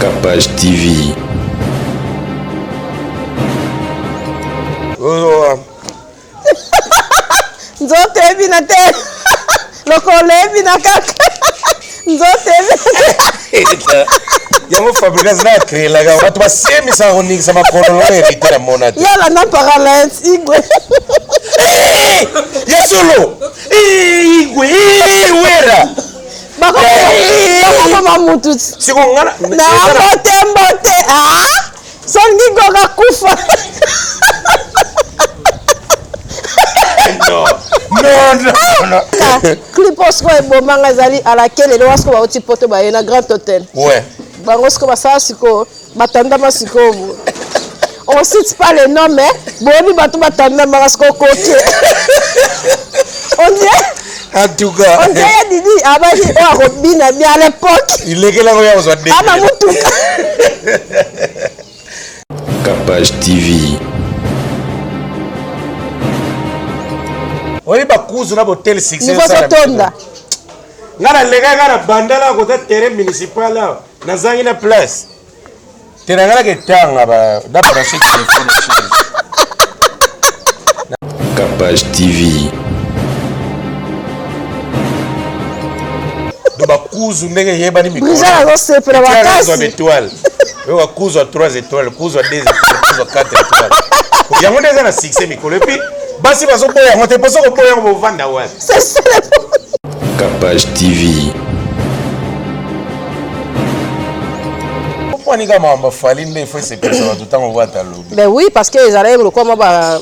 Capage TV. Nzote ebi na te. Lokole ebi na kaka. Nzote ebi. Yango Fabrice na créé la gars. Tu vas semi ça ronix ça m'a colonné éviter la monade. Yala na paralens igwe. Yasolo. Igwe. Wera. Bako mama mutu. Siko ngana. Na mbote. Ah? Songi goga kufa. Non. Cliposco et Bomanga Zali à laquelle les lois sont au poto ba na grand hôtel. Ouais. Bangosko ba siko batanda masiko. On cite pas les noms mais boni batu batanda masiko côté. On dit en tout cas. on dit Didi abadi o robina bien à l'époque. Il est que là on va se dire. Ama mutu. Capage TV. Oui, bah cousin na hotel 6. Niveau Sotonda. Ngana lega ngana bandala côté terrain municipal là. Na zangi na place. Terrain ngana ke tanga ba da brancher téléphone. Capage TV. Do ba cousin ndenge yeba ni mikolo. Brisa la se pour la vacances. vacances. Étoiles. Yo cousin 3 étoiles, cousin 2 étoiles, cousin 4 étoiles. Yango ndeza na 6 mikolo puis basi baso boya ngote poso ko boya ngo vanda wa. C'est ça. Capage TV. Pourquoi ni kama mafali ndé faut se pesa tout temps on voit ta lobi. Ben oui, parce que les allaient le quoi moi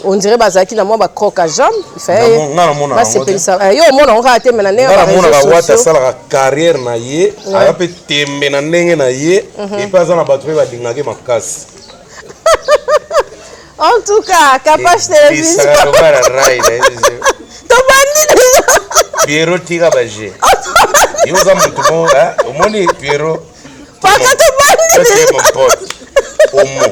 on dirait bazaki na moi ba croque à jambe, il fait. Ba c'est pensa. Yo mona on raté mais na ne ba mona ba wata sala carrière na ye, a pe tembe na ndenge na ye, et pas na batwe ba dingake makasi. En tout cas, Capage Télévision. Pierrot tira baje. Yo za mutu mo, omoni Pierrot. Pas que tu c'est mon pote. Omo.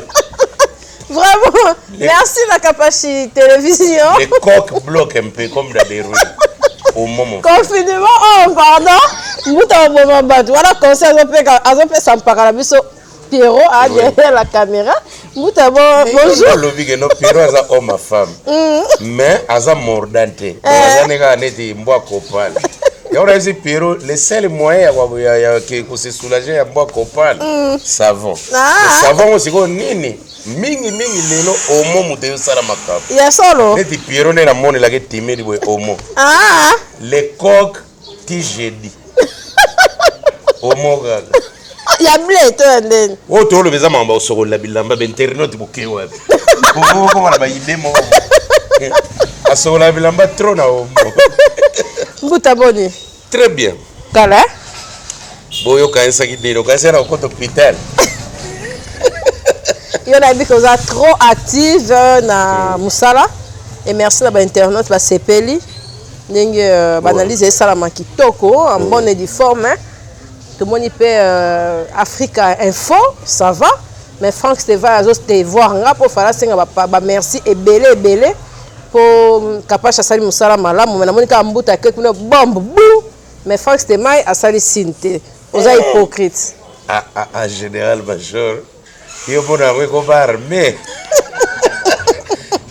Vraiment, merci la Capage Télévision. Les coques bloquent un peu comme la déroule. Omo. Confinement, oh pardon. Mouta bon bat. Voilà conseil azope sampaka la biso. Pierrot a derrière la caméra. Mouta bonjour. Lobi que no Pierrot aza homme à femme. Mais aza mordante. Aza nega neti mbwa kopal. Ya on dit Pierrot le seul moyen ya que se soulager ya mbwa kopal. Savon. Le savon aussi ko nini. Mingi lelo omo muteyo sala makapo. Ya solo. Neti Pierrot ne la moni la ke timidi we omo. Ah. Les coques ti jeudi. Omo gaga. Ya blé to ndeni. O to le beza mamba osoko la bilamba be internet buke wapi. Ko wala ba idemo. Asoko la bilamba trop na omo. Mbuta boni. Très bien. Kala. Boyo kanisa kidero kanisa na koto hôpital. Yo na bi ko za trop active na musala et merci na ba internet ba sepeli. Ndenge banaliser sala makitoko en bonne et due forme. Tout le monde peut Africa Info, ça va. Mais Franck Steva te voir pour faire ça, merci et belé pour Capage à salir musala malamu. Mais na monika mbuta quelque une bombe bou. Mais Franck Steva a sali sinte. Aux hypocrites. En général major, yo bona ko ba armé.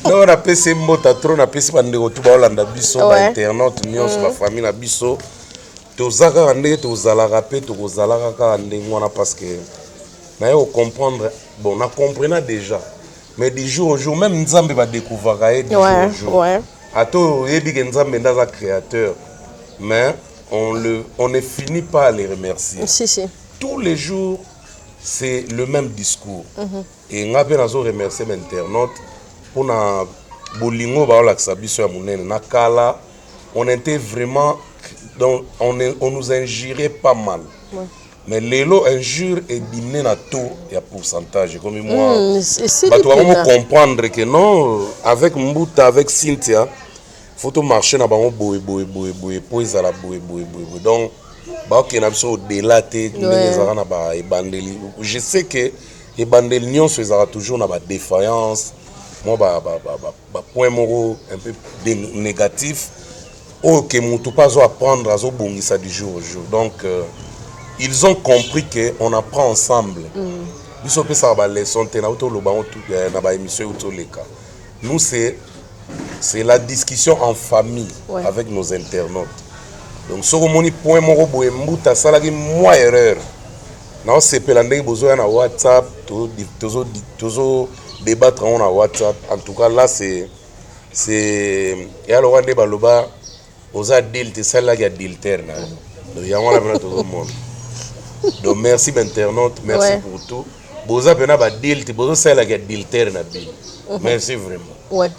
Non na pesi mbota trop na pesi bande ko tuba Hollanda biso ba internet nyonso ba famille na biso. Tozaka ndenge tozalaka pe tokozalaka kaka ndenge wana parce que na yo comprendre bon na comprendre déjà mais du jour au jour même Nzambe va découvrir du jour au jour. Ouais. Ato yebi que Nzambe ndaza créateur mais on ne finit pas à les remercier. Si. Tous les jours c'est le même discours. Et ngape nazo remercier l'internaute pour na bolingo ba la biso ya munene na kala on était vraiment donc on nous injurait pas mal. Ouais. Mais l'élo injure est diminué à taux et à pourcentage comme moi. Tu vas comprendre que non avec Mbuta avec Cynthia faut tout marcher na bango boy pour ils ala boy. Donc ba ok na biso au-delà te ndenge na ba ebandeli. Je sais que ebandeli nyonso ezara toujours na ba défaillance. Moi ba point moro un peu négatif. Oh, que mon tout pas apprendre à zo bongisa du jour au jour. Donc ils ont compris qu'on apprend ensemble. Biso pe ça ba leçon te na auto lo ba na ba émission auto leka. Nous c'est la discussion en famille avec nos internautes. Donc ce moni point moko boye mbuta sala ki moi erreur. Na on sepela ndenge bozo na WhatsApp tozo débattre on a WhatsApp. En tout cas là c'est et alors on débat loba aux adultes celle-là qui a adultère na. Donc il y a on a tout le monde. Donc merci internaute, merci pour tout. Boza pena ba adultes bozo celle-là qui a adultère na bi. Merci vraiment. Ouais.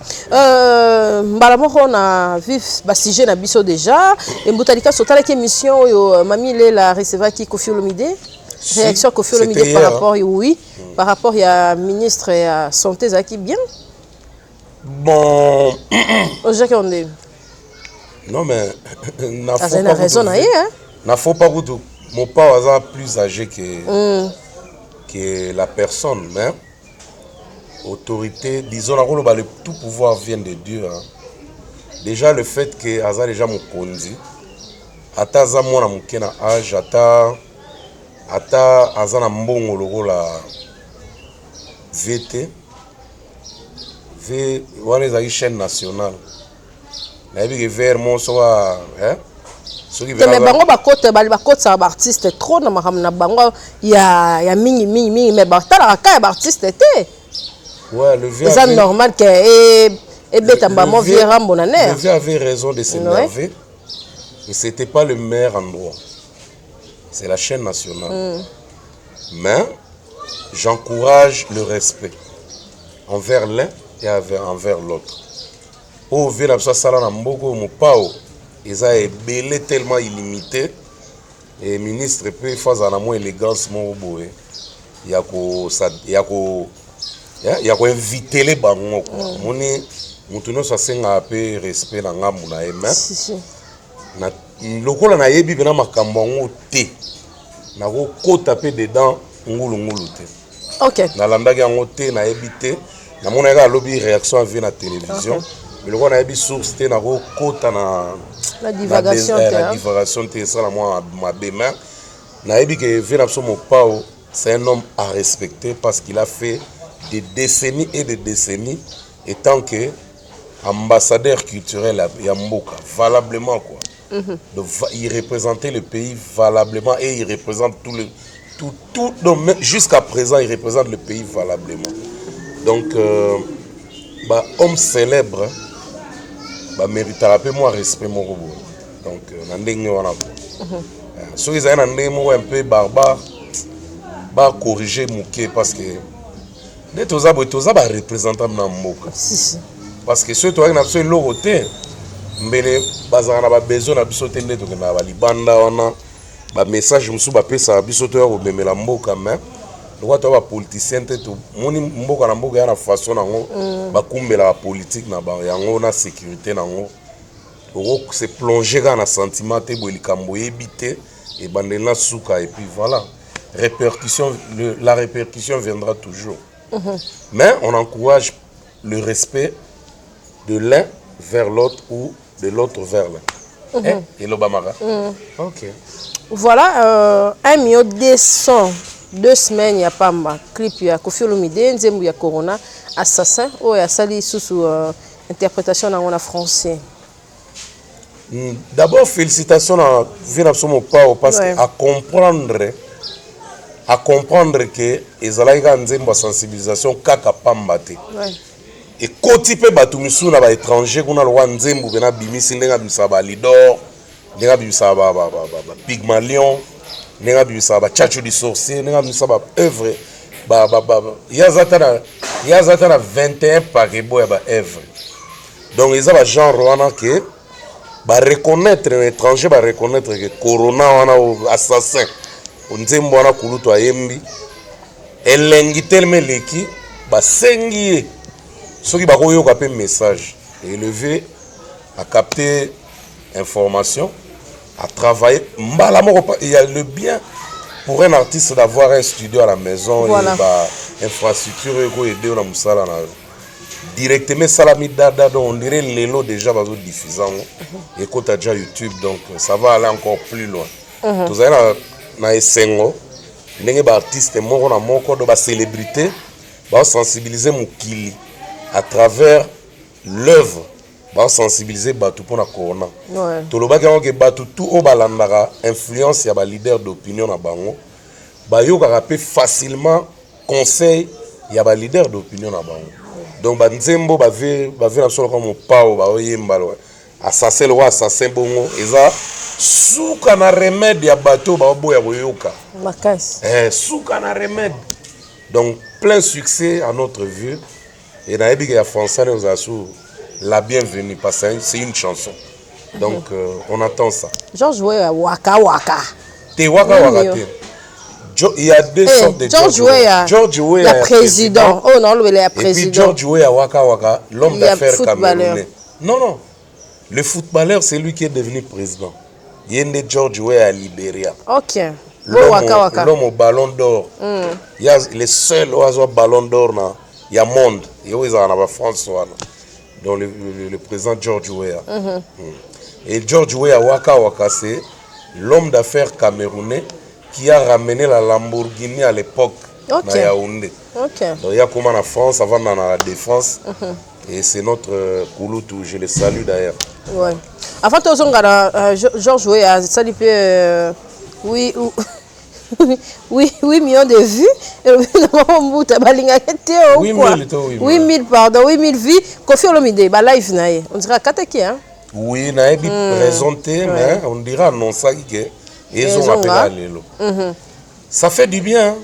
Mbalamoko na vif ba sujet na biso déjà et Mbutalika sotala ki émission yo Mami Lela receva ki Koffi Olomide. Réaction Koffi Olomide par rapport oui, par rapport à ministre et à santé zaki bien. Bon, aujourd'hui on est non mais n'a pas raison hein. N'a faut pas que mon père est plus âgé que la personne mais autorité, disons, le tout pouvoir vient de Dieu. Hein. Déjà, le fait que Aza déjà mon kondi, ata za mwana muke na âge, ata Aza na mbongo logo la VT, wana ezali chaîne nationale. Na yebi que vers mon soit, hein? Mais bango bakota ba artiste trop na makamna bango ya mingi mais batala ka ba artiste té. Ouais, le vieux c'est normal que le vieux avait raison de s'énerver. Mais ce n'était pas le meilleur endroit. C'est la chaîne nationale. Mais j'encourage le respect envers l'un et envers l'autre. Au vieux n'absent ça là mboko mopao, ils a belé tellement illimité et ministre peut faire un moins élégance mon boé. Il y a ko inviter les bango moni mutuno sa senga pe respect na ngamu na ema na lokola na yebi bena makambo ngo te na ko kota pe dedans ngulu te OK na landaki ngo te na yebi te na mona ka lobi réaction vient na télévision mais lokola na yebi source te na ko kota na la divagation te ça la moi ma demain na yebi que vient absolument pas c'est un homme à respecter parce qu'il a fait des décennies et des décennies étant que ambassadeur culturel à Mboka, valablement quoi. Donc, il représentait le pays valablement et il représente jusqu'à présent il représente le pays valablement. Donc homme célèbre mérite un peu moins respect mon robot. Donc nandenge wana ko. Ceux qui ont un peu barbare corriger Mouké parce que les toza représentant na mboka. Parce que ceux qui ont absolument l'oroté, mais bazana ba besoin na biso tende to na ba libanda wana ba message musu ba pesa biso to ko memela mboka mais le to ba politicien te to moni mboka na mboka ya na façon nango ba kumbela ba politique na ba yango na sécurité nango oko se plonger dans un sentiment te bolikambo ebité et bandena souka et puis voilà la répercussion viendra toujours. Mais on encourage le respect de l'un vers l'autre ou de l'autre vers l'un. Et l'Obamara. Ok. Voilà, 1,2 semaines, il n'y a pas de clip, il y a Koffi Olomide, il y a Corona, Assassin, il y a Sali sous interprétation en français. D'abord, félicitations à Vinapsomo Pao parce qu'à comprendre que les alaïga nzemba sensibilisation kaka pambate et kotipe batumisu na ba étranger kuna lwa nzembu bena bimisi ndenga bimisa ba lidor ndenga bimisa ba pygmalion ndenga bimisa ba chacho du sorcier ndenga bimisa ba œuvre yazata na 21 parebo ya ba œuvre donc ils ba genre wana que ba reconnaître l'étranger ba reconnaître que corona wana assassin nzembo wana kulutu ayembi elengi tellement leki basengi soki bakoyoka pe message élevé à capter information à travailler mbala moko il y a le bien pour un artiste d'avoir un studio à la maison voilà. Et ba infrastructure ko aider na musala na directement salami dada donc on dirait lelo déjà bazo diffusant et quand tu as déjà YouTube donc ça va aller encore plus loin. Tout ça na esengo ndenge ba artiste moko na moko do ba célébrité ba sensibiliser mokili à travers l'œuvre ba sensibiliser bato pona corona tolobaki que bato tout o balandaka influence ya ba leader d'opinion na bango ba yokaka pe facilement conseil ya ba leader d'opinion na bango donc ba nzembo ba ve na solo comme pao ba oyemba lo assassin le roi assassin bongo eza suka na remède ya bato ba boya koyoka makasi suka na remède donc plein succès à notre vue et na ebi ya français nous assure la bienvenue parce que c'est une chanson donc on attend ça George Weah waka waka te waka waka te il y a deux sortes de George Weah George Weah le président oh non le président et puis George Weah waka waka l'homme d'affaires camerounais non le footballeur c'est lui qui est devenu président Yende George Weah à Libéria OK l'homme au ballon d'or il y a les seuls au avoir ballon d'or na il y a monde et où ils en a France donc le président George Weah et George Weah waka waka c'est l'homme d'affaires camerounais qui a ramené la Lamborghini à l'époque na Yaoundé donc il y a comment en France avant dans la défense et c'est notre Kouloutou, je le salue d'ailleurs. Ouais. Avant tout ça, George Weah, ça dit peu oui 8 millions de vues. 8 000 pardon, 8 000 vues. Kofi Olomide, ba live na ye. On dirait Kataki hein. Oui, na ebi présenté mais on dira non ça que ils ont appelé lelo. Ça fait du bien.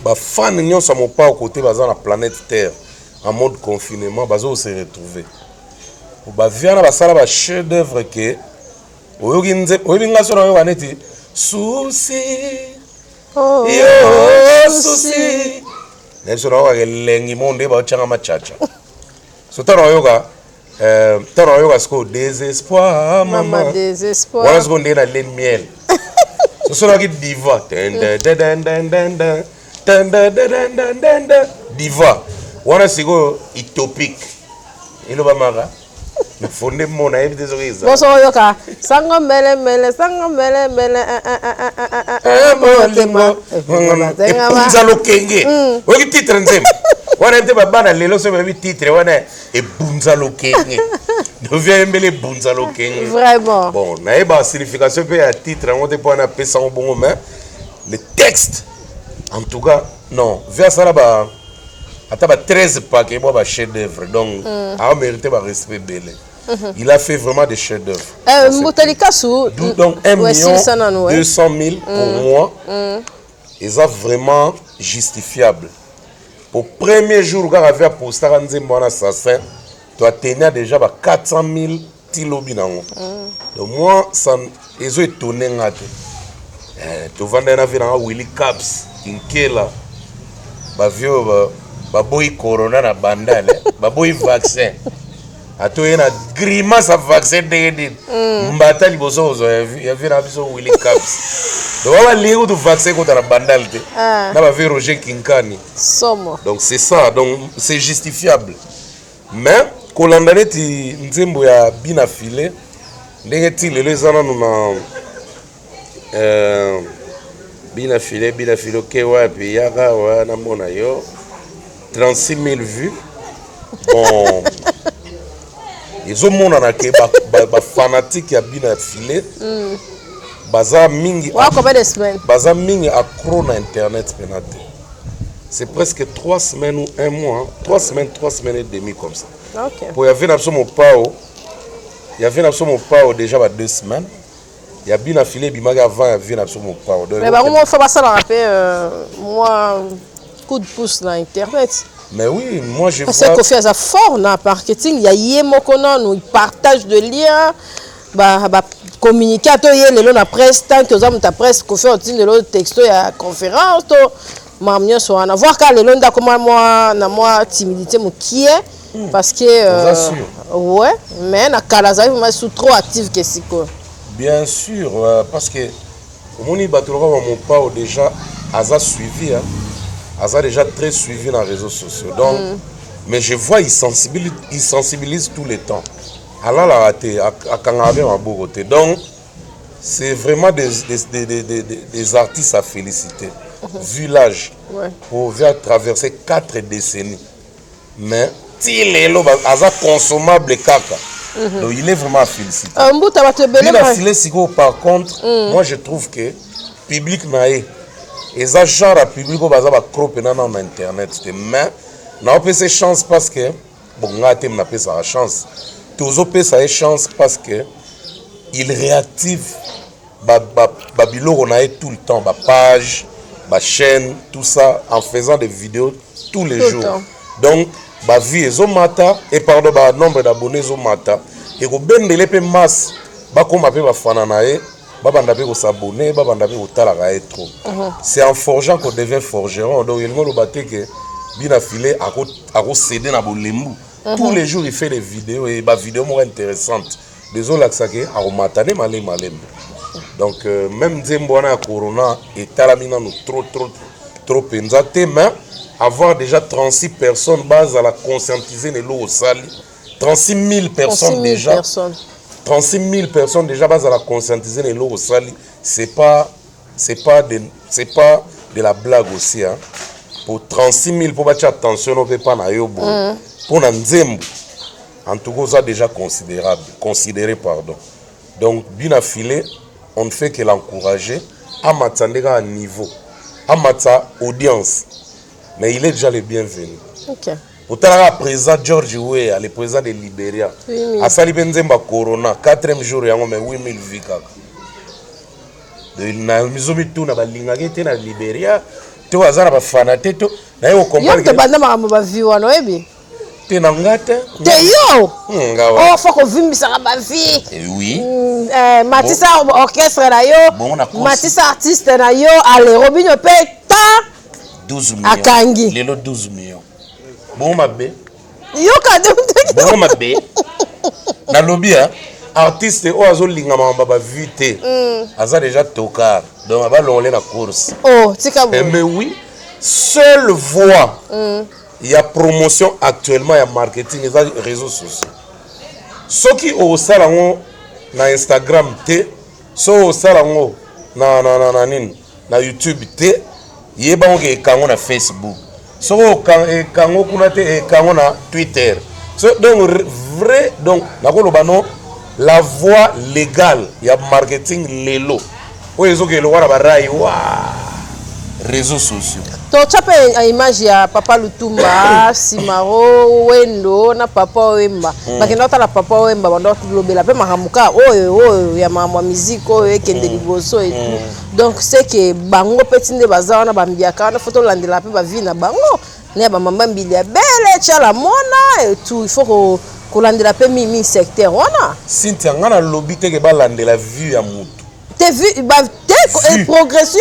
Ba fan ñon sa mo pas au côté bazan la planète Terre. En mode confinement, bazo se retrouver. Ou ba viana ba sala ba chef d'œuvre que oyoginze oyinga so na yo aneti souci yo souci neso na wa lengi monde ba changa machacha. So tano yoga sko désespoir maman désespoir. Wala sko ndena len miel. So so na ki diva diva. Wana sigo utopique. Ilo ba mara. Me fonde mona ebi désolé. Bon so yoka. Sanga mele Bunza lokenge. Oki titre nzem. Wana mte bana lelo so be titre wana e bunza lokenge. Devient mbele bunza lokenge. Vraiment. Bon, na eba signification pe ya titre on te pona pesa en bon mais le texte en tout cas non, vers ça là-bas. Attends, 13 paquets, moi, chef d'œuvre. Donc, a mérité un respect belé. Il a fait vraiment des chefs d'œuvre. Donc, 1 million 200 000 pour moi. Et ça vraiment justifiable. Au premier jour, quand on avait posté un assassin, tu as tenu déjà 400 000 tilobi. Donc, moi, ils ont étonné. Tu vois, on a Willy Caps, Kinkela, Bavio. Baboy corona na bandale baboy vaccin atoye na grimace vaccin dégedé mbata liboso ozo ya vina biso Willy Caps donc on lié au vaccin contre la bandale na ba Roger Kinkani somo donc c'est ça donc c'est justifiable mais kolandane ti nzembo ya bina filé ndenge ti lelo ezana na bina filé ke wapi yaka wa na mona yo 36 000 vues. Bon. Ils ont mon anaké, fanatique a bien affilé. Baza mingi. Combien de semaines? Baza mingi accro na internet penate. C'est presque 3 semaines ou 1 mois. 3 semaines et demie comme ça. Ok. Pour y avoir absolument pao. Il y avait absolument pao déjà 2 semaines. Il y a bien affilé bimaga avant il y avait absolument pao. Mais bah comment faut pas ça la rappeler moi coup de pouce dans internet. Mais oui, moi je vois. Parce que fait ça fort dans marketing, il y a Yemokona nous partage de liens, bah communiquer à toi les la presse tant que ça ta presse qu'on fait aussi de l'autre texto ya conférence to mamnyo so na voir quand les londa comment moi timidité mo qui est parce que ouais mais na kalaza moi sous trop active que si quoi. Bien sûr parce que moni batuloko mon pas déjà aza suivi hein. Aza déjà très suivi dans les réseaux sociaux. Donc, mais je vois, il sensibilise tout le temps. Allah l'a raté, à Kangabe, à Bogoté. Donc, c'est vraiment des artistes à féliciter. Vu l'âge, pour traverser 4 décennies. Mais il est consommable caca. Donc il est vraiment à féliciter. Par contre, moi je trouve que le public naïe, et ça genre à public au bazar crope dans internet. Mais n'a pas cette chance parce que bon, on a pas sa chance. Tous ont sa chance parce que il réactive Babylone on a tout le temps, ma page, ma chaîne, tout ça en faisant des vidéos tous les jours. Donc ba vie ezomata et pardon ba nombre d'abonnés ezomata et ko bendele pe masse ba koma pe ba fana na e ba banda pe ko s'abonner ba banda pe ko tala ka trop. C'est en forgeant qu'on devient forgeron. Donc il ngolo baté que bina filé a ko céder na bolembu. Tous les jours il fait des vidéos et ba vidéo mo intéressante. Désolé à ça que a matane malem. Donc même Zembona Corona et Talamina nous trop pensate mais avoir déjà 36 personnes base à la conscientiser les lots au sali 36 000 personnes déjà 36 000 personnes déjà base à la conscientiser les lots au sali c'est pas de la blague aussi hein. Pour 36 000 pour battre attention on peut pas na yobo pour Nzembo en tout cas ça déjà considéré pardon. Donc bien affilé on ne fait que l'encourager à m'attendre à un niveau à ma audience. Mais il est déjà le bienvenu. Ok. Pourtant, le président George Weah, le président de Libéria, à Sali Benzemba Corona, 4e jour, il y a 8000 vies. Il y a des gens qui ont été dans Libéria, tu as des fanatés, tu as des compagnies. Tu as des vie. Tu yo! Oh, faut qu'on vive ça ma vie. Oui. Matissa orchestre na yo. Matissa artiste na yo. Allez, Robinho paye ta 12 millions. Akangi. Lelo 12 millions. Bon ma bé. Yo kadou. Bon ma bé. Na lobby hein. Artiste o azo linga mamba vite. Aza déjà tokar. Donc aba longolé na course. Oh, tika bon. Mais oui, seule voix. Il y a promotion actuellement, il y a marketing, il y a réseaux sociaux. Ceux qui ont ça na Instagram, ceux qui ont ça na YouTube, il y a na Facebook. Ceux qui ont na Twitter. Donc, vrai, donc, la voie légale, il y a marketing lélo. Réseaux sociaux. Tu as une image de Papa Lutumba, Simaro, Wendo, na Papa Wemba. Parce que notre Papa Wemba, on doit le la paix Mahamuka, il y a ma musique, qui est de et tout. Donc c'est que Bango petit de bazar, on a Bambiaka, on a photo de la paix, va vivre na Bango. Il y a maman Bilia belle, tu as la mona et tout. Il faut qu'on lande la paix mi secteur. On a. Cynthia, on a lobby te que balande la vue à Moutou. T'es vu, progression,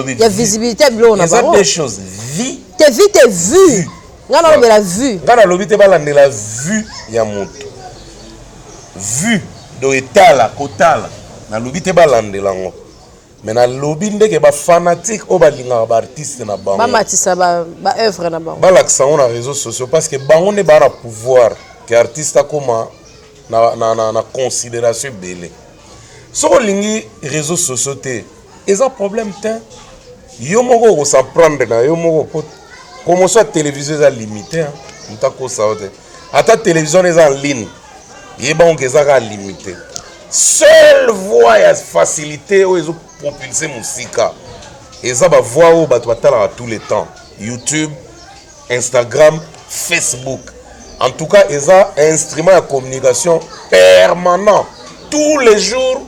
il y a visibilité, il y a des choses. Vie. T'es vu. On a la vue. On a lobby te balande la vue, il y a Moutou. Vue, do etala, kotala. Na lobby te balande la ngo. Mais na lobby ndeke ba fanatique o ba linga ba artiste na bango. Ba matisa ba œuvre na bango. Ba l'accent on a réseaux sociaux parce que bango ne ba pouvoir que artiste comme na considération belé. Sur les réseaux sociaux, ils ont un problème. Ils ont s'en prendre. Comment ça, la télévision est limitée. À ta télévision est en ligne. Ils ont limité. Seule voie et facilité où ils ont propulsé la musique. Ils ont voix où à tous les temps. YouTube, Instagram, Facebook. En tout cas, ils ont un instrument de communication permanent. Tous les jours.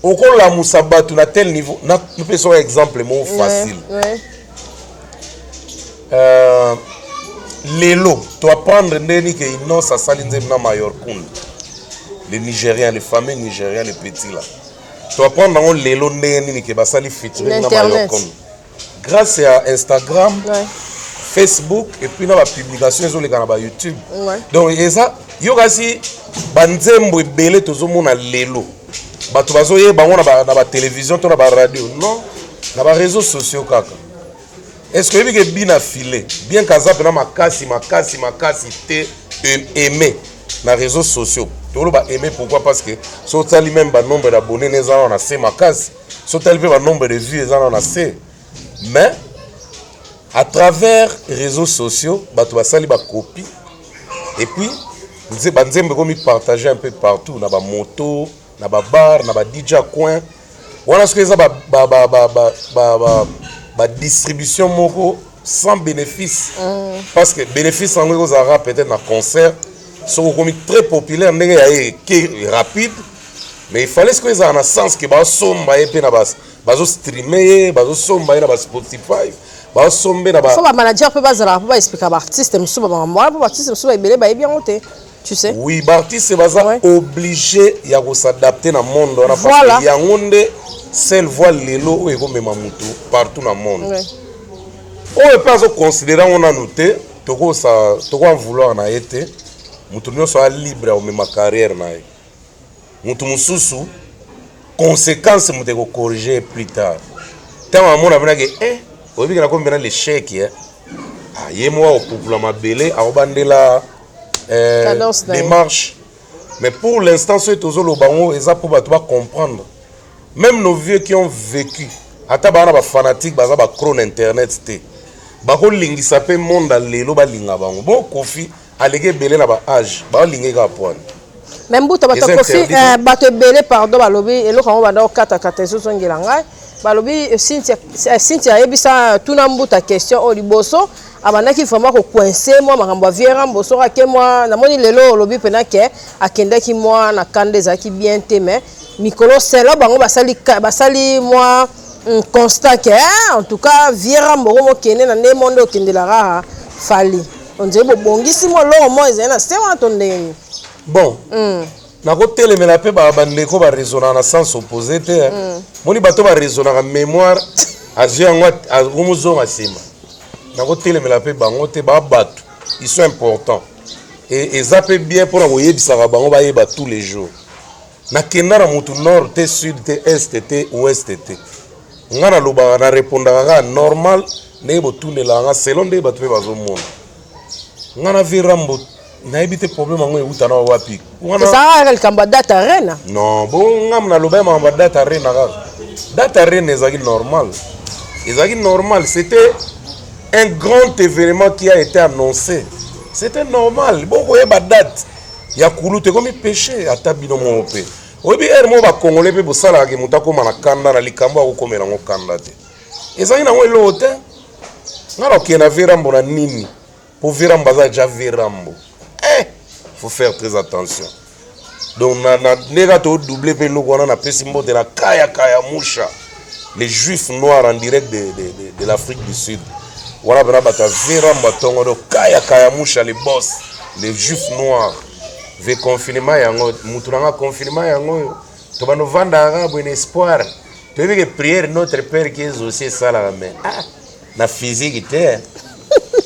Au cours la Moussaba, tu as tel niveau. Nous faisons un exemple facile. Lélo, tu vas prendre Ndeni qui est non, ça saline na Mayorkun. Les Nigériens, les familles nigériens, les petits là. Tu vas prendre Lélo Ndeni qui va salir featuring na Mayorkun. Grâce à Instagram, Facebook et puis dans la publication sur les canaux YouTube. Donc, il y a aussi Banzembo et Belé, tout le monde a Lélo. Bato bazoye bango na ba télévision to na ba radio non na ba réseaux sociaux kaka. Est-ce que bien affilé bien kaza pena makasi te aimé na réseaux sociaux tolo ba aimer pourquoi parce que so tali même ba nombre d'abonnés les gens on a c'est ma case so tali ba nombre de vues les gens on a c'est mais à travers réseaux sociaux ba to ba sali ba copie et puis nzembe comme partager un peu partout na ba moto na ba bar na ba DJ coin wana ce que ça ba distribution moko sans bénéfice parce que bénéfice en gros ça peut-être un concert sont comme très populaire ndenge rapide mais il fallait que ça en a sens que ba somba et puis na bas streamer ba somba na ba Spotify ba sombe na ba faut ba manager peut bazala pour ba expliquer ba artiste musu ba moi ba artiste musu ba belé ba bien monter tu sais oui ba artiste baza obligé ya ko s'adapter na monde on a voilà. parce que ya ngonde seul voix lelo o eko mema mutu partout na monde on peut pas considérer on a noté toko en vouloir na été mutu nyonso a libre au mema carrière na ye mutu mususu conséquences mutu ko corriger plus tard tant à mon avis que obi kana kombena l'échec ye moi au popula mabele a obandela démarche mais pour l'instant c'est toujours le bango et ça pour ba comprendre même nos vieux qui ont vécu ata bana ba fanatique baza ba crone internet té ba ko lingisa pe monde lelo ba linga bango bon kofi alege belé na ba âge ba linga ka point même buta ba kofi ba te belé pardon ba lobi elo ka ba do kata kata so ngela ngai ba lobi Cynthia ebisa tuna mbuta question o liboso abandaki vraiment ko coincer moi makambo viera mboso ka ke moi na moni lelo lobi pena ke akendaki moi na kande za ki bien te mais mikolo selo bango basali moi constat que en tout cas viera mboko kene na ne monde okendela rara fali on dirait bo bongisi mo lo mo ezena c'est wa tondeni bon na ko telemela pe ba bandeko ba raisonner na sens opposé te moni bato ba raisonner na mémoire azia ngwa amuzo masima na ko telemela pe bango te ba bato ils sont importants et ça peut bien pour na yebisa bango ba yeba tous les jours na kenda na mutu nord te sud te est te ouest te ngana loba na répondaka normal ne bo tunela nga selon de bato pe bazomona ngana virambo na ebite problème ngo euta na wapi ngana ça quel kamba data arena non bon ngam na loba ma data arena ga data arena ezaki normal c'était un grand événement qui a été annoncé c'était normal bon ko eba date ya kulute comme péché atabino mo pe obi mo ba congolais pe bosala ke mutako mana kanda na likambo akokomela ngo kanda te ezali na ngo elote ngalo ke na virambo na nini pour virambo za ja virambo faut faire très attention donc na nega to doubler pe loko na pesi mbote na kaya musha les juifs noirs en direct de l'Afrique du Sud voilà bana bata virambo tongo do kaya musha les boss les juifs noirs ve confinement yango muturanga confinement yango to bano vanda arabe en espoir to que prière notre père qui est aussi ça la mais na physique te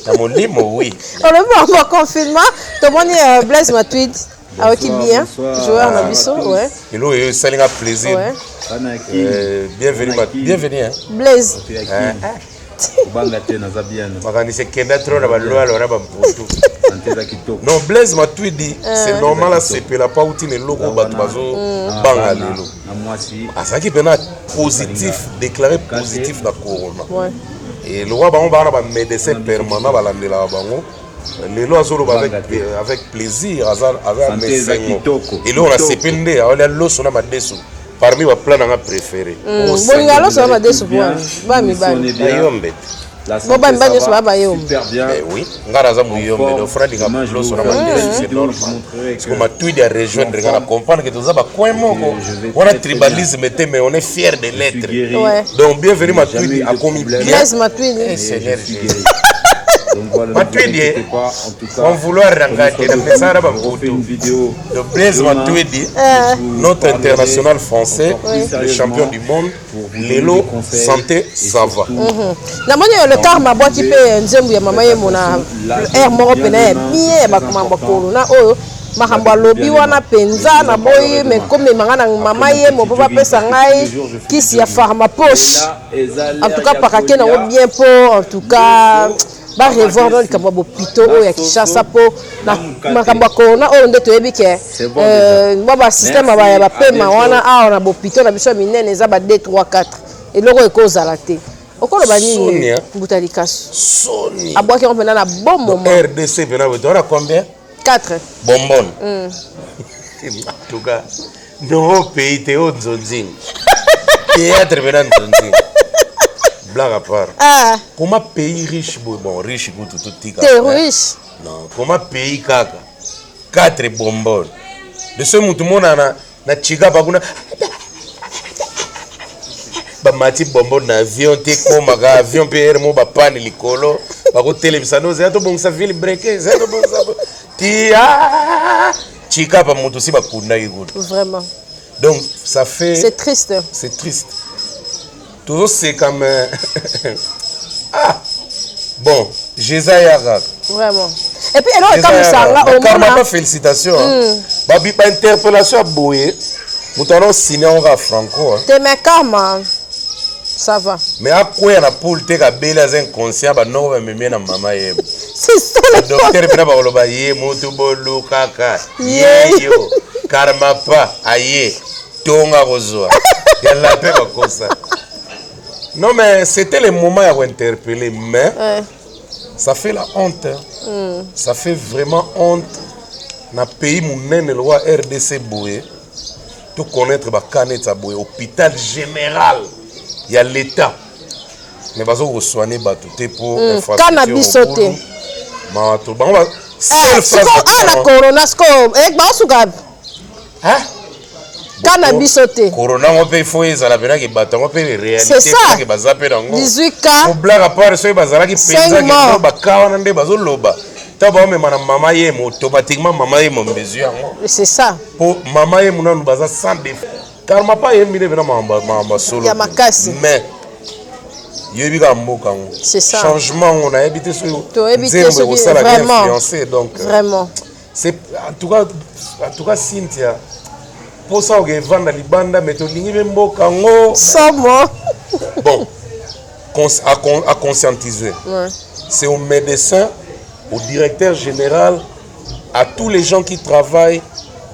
na molimo oui on le voit confinement to moni Blaise Matuidi avec bien joueur na biso ouais elo yo salinga plaisir bienvenue hein Blaise banga tena za bien makani se kenda trop na balwa lora ba mputu non Blaise Matuidi c'est normal à sepela pa utine loko bato bazo banga lelo asaki pena positif déclaré positif na corona ouais et le roi bango bana ba médecin permanent balandela bango lelo azolo avec plaisir avec médecin et là on a sepende on a loso na madeso parmi les plans nga préféré bon loso na madeso ba mi yombe bon ba mbanye so ba yombe super bien oui ngara za muyombe do frère dinga loso na madeso c'est normal parce que Matuidi a rejoindre ngana comprendre que toza ba coin moko on a tribalisme te mais on est fier de l'être donc bienvenue Matuidi a commis Blaise Matuidi Seigneur Matuidi on vouloir regarder la message ba photo de Blaise Matuidi notre international français le champion du monde lelo santé ça va na moni le karma boaki pe nzembu ya mama ye mona air moko pena bien ba komamba kolona oyo makambo alobi wana penza na boyi me comme mangana mama ye mo papa pesa ngai kisi ya pharma poche en tout cas pakake na bien po en tout cas ba revoir dans likambo bopito oyo ya Kinshasa po na makambo corona oyo nde toyebi ke ba système ya ba pema wana awa na bopito na biso minene eza ba 2 3 4 eloko ekozala te okoloba nini Mbuta Likaso Sony abwaki on pena na bon moment RDC pena on a combien 4 bonbon en tout cas no pays te o nzonzing théâtre pena nzonzing blague à part comment pays riche bon riche pour tout tika t'es riche non comment pays kaka 4 bonbons de ce mutu mona na chiga bakuna ba mati bonbon na avion te koma ga avion PR mo ba pani likolo ba ko télévision no zato bon sa ville breaker zato bon sa ti chiga pa mutu si ba kunda yigudu vraiment donc ça fait c'est triste toujours c'est comme bon Jésaïa vraiment et puis alors comme ça là au moins pas félicitations ba interpellation à Boye mutano signé en franco te me calme ça va mais à quoi na poule te ka bela inconscient ba no ba meme na mama yem c'est ça le docteur bena ba loba ye moto bolu kaka ye yo karma pa aye tonga rozwa ya la paix comme ça. Non mais c'était le moment à interpeller mais ça fait la honte ça fait vraiment honte na pays monene le roi RDC Boye tout connaître ba kaneta Boye hôpital général il y a l'état mais bazo soigner bato te pour cannabis sauté ma to ba la corona sko ba sugab cannabis sauté corona on peut faut ezala pena ke bato on peut réalité ke bazape nango 18 cas pour blague à part so bazala ki penza ke ba kawana nde bazo loba ta ba mema na mama ye automatiquement mama ye mo mesure c'est ça pour mama ye mona baza sans défaut car ma pas ye mine bena mama solo ya makasi mais yebi ka mboka ngo c'est ça changement on a évité so vraiment influencer donc vraiment c'est en tout cas Cynthia pour ça que vendre libanda mais to lingi mboka ngo samo bon à conscientiser c'est au médecin au directeur général à tous les gens qui travaillent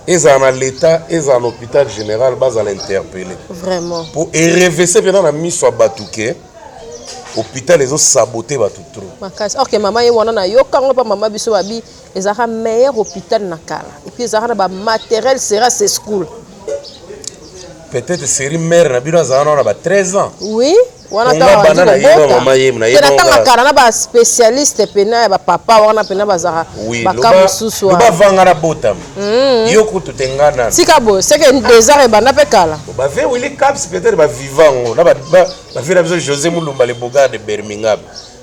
et dans l'état et dans l'hôpital général bas à l'interpeller vraiment pour réverser pendant la mise sur batouké hôpital les autres saboter batou trop makasi OK maman ye wana na yokango pa maman biso babi ezaka meilleur hôpital na kala et puis ezaka na ba matériel sera c'est school peut-être série mère na bino za na ba 13 ans oui wana ta banana yeba mama yem na yeba na kala na ba spécialiste pena ba papa wana pena bazaka ba kamususu ba vanga na botam yo kututengana sika bo c'est que déjà e bana pe kala ba ve Willy Caps peut-être ba vivant na ba vie na biso José Mulumba le boga de Birmingham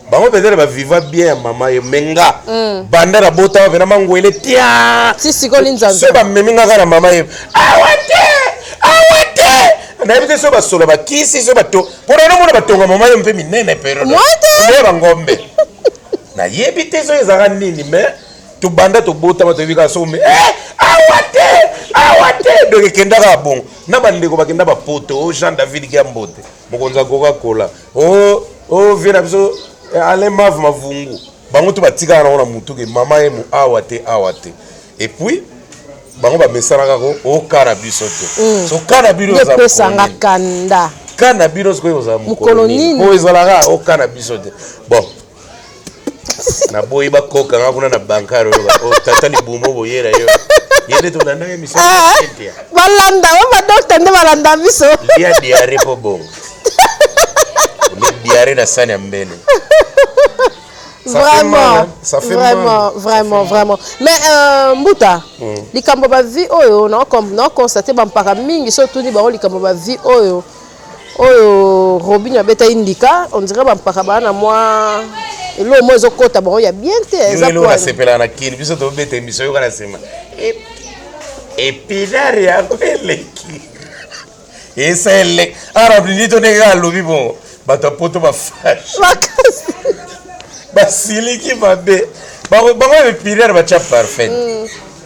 bango peut-être ba vivant bien mama ye menga banda na bota vena mangwele tia si siko linzanza so ba meminga kana mama ye awate na ebite so ba solo ba kisi so ba to pona no mona batonga mama ye mpe minene pero ne ba ngombe na yebite so ezaka nini mais to banda to bota ba to bika so me awate donc kendaka bon na bandeko bakenda ba poto Jean David Gambote mokonza Coca-Cola viena biso ale mavungu bango to batika na ona mutu ke mama ye mu awate et puis bango ba mesala ko cannabis sote so cannabis za pesanga kanda cannabis ko za mukoloni ko ezala ka cannabis sote bon na boyi ba koka ngakuna na bankaro tata libumo boyera yo yende to nanda emission balanda ba docteur nde balanda biso dia diarrhée po bon le diarrhée na sani mbele ça fait vraiment mais Mbuta likambo ba vie oyo na constater ba mpaka mingi surtout ni ba likambo ba vie oyo Robin abeta indika on dirait ba mpaka bana moi elo mo zo kota ba ya bien te eza quoi elo sepela na kini biso to beta émission yo kana sema et pilar ya kweleki esele arabli to nega lobi bon bata poto ba fash basiliki babe bango le pilar ba cha parfait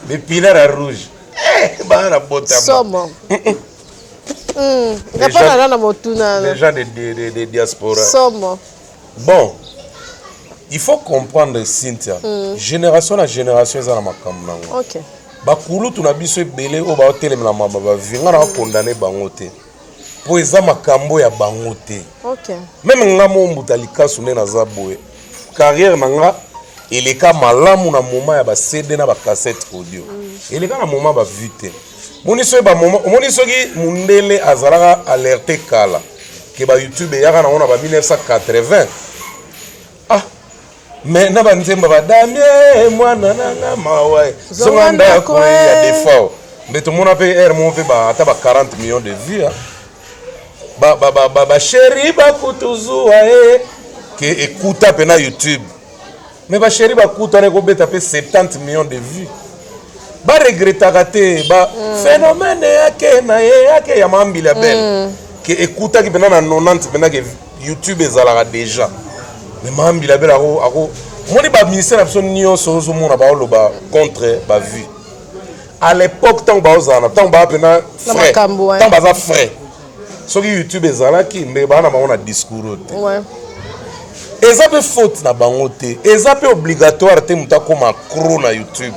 le pilar à rouge bana bota somo il pas na motuna les gens de diaspora somo bon il faut comprendre Cynthia génération na génération eza na makambo nango OK bakulu tuna biso ebele o ba telemela mama ba vinga na condamner bango te po eza makambo ya bango te OK même nga mo mbuta likasu ne na zaboe carrière nanga eleka malamu na moment ya ba CD na ba cassette audio eleka na moment ba vite moni so ba moment moni so ki mundele azalaka alerté kala ke ba YouTube yaka na ona ba 1980 mais na ba nzemba ba damie mwana nanga mawa zonga ko ya défaut mais tout monde peut er mon ba ata ba 40 millions de vues ba chéri ba kutuzua que écouta pena YouTube mais ba chéri ba kuta ne ko beta pe 70 millions de vues ba regretta raté ba phénomène yake na yake ya mambila belle que écouta ki pena na 90 pena que YouTube ezalaka déjà mais mambila belle ako moni ba ministère absolument nyonso zo mona ba loba contre ba vue à l'époque tant ba ozana tant ba pena frère tant ba za frère so ki YouTube ezalaki mais ba na ba on a discours ouais eza pe faute na bango te eza pe obligatoire te muta koma cro na YouTube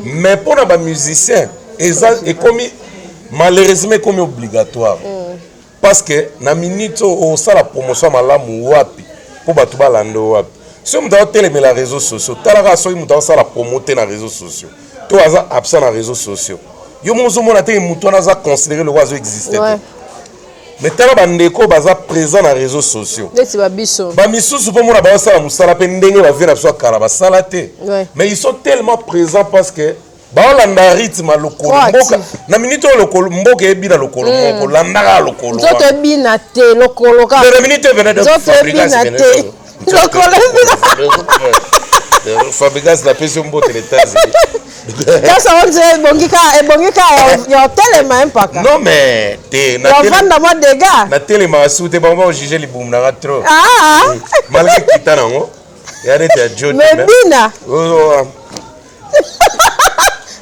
mais pour na ba musicien eza ekomi malheureusement ekomi obligatoire parce que na minute o sala promotion malamu wapi po batu balando wapi so muta telemela les réseaux sociaux talaka so muta sala promoter na réseaux sociaux to aza absent na réseaux sociaux yo mozo mona te muto na za considérer le oiseau existait mais tala bandeko baza présent na réseaux sociaux leti babiso ba misusu po mona ba sala musala pe ndenge ba vient na kala ba sala te mais ils sont tellement présents parce que ba landa rythme lokolo mboka na minute lokolo mboka ebina lokolo moko landa lokolo zoto ebina te lokolo ka na minute venait de fabrication lokolo Fabrigas la pression mbote les États-Unis. Ça on dit bongika ya telema impaka. Non mais te na vanda mo dega. Na telema soute ba mo juger libum na trop. Malgré kitana ngo. Ya rete John. Mais bina.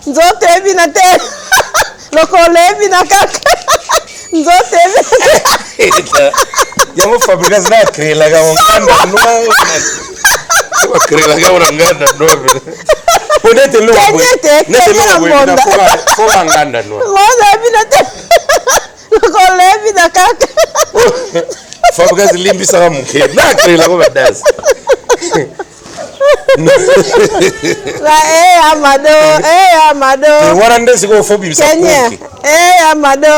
Nzote bina te. Lokolo bina kaka. Nzote bina. Ya mo Fabrigas na créer la ga on kanda no. Va créer la ga on nganda no. Peut-être le pour nganda no. Ngoza bina te. Lokolo bina kaka. Fabrigas limbi sara muke. Na créer la go dance. Amado. Warande siko fobi bisa kuki. Amado.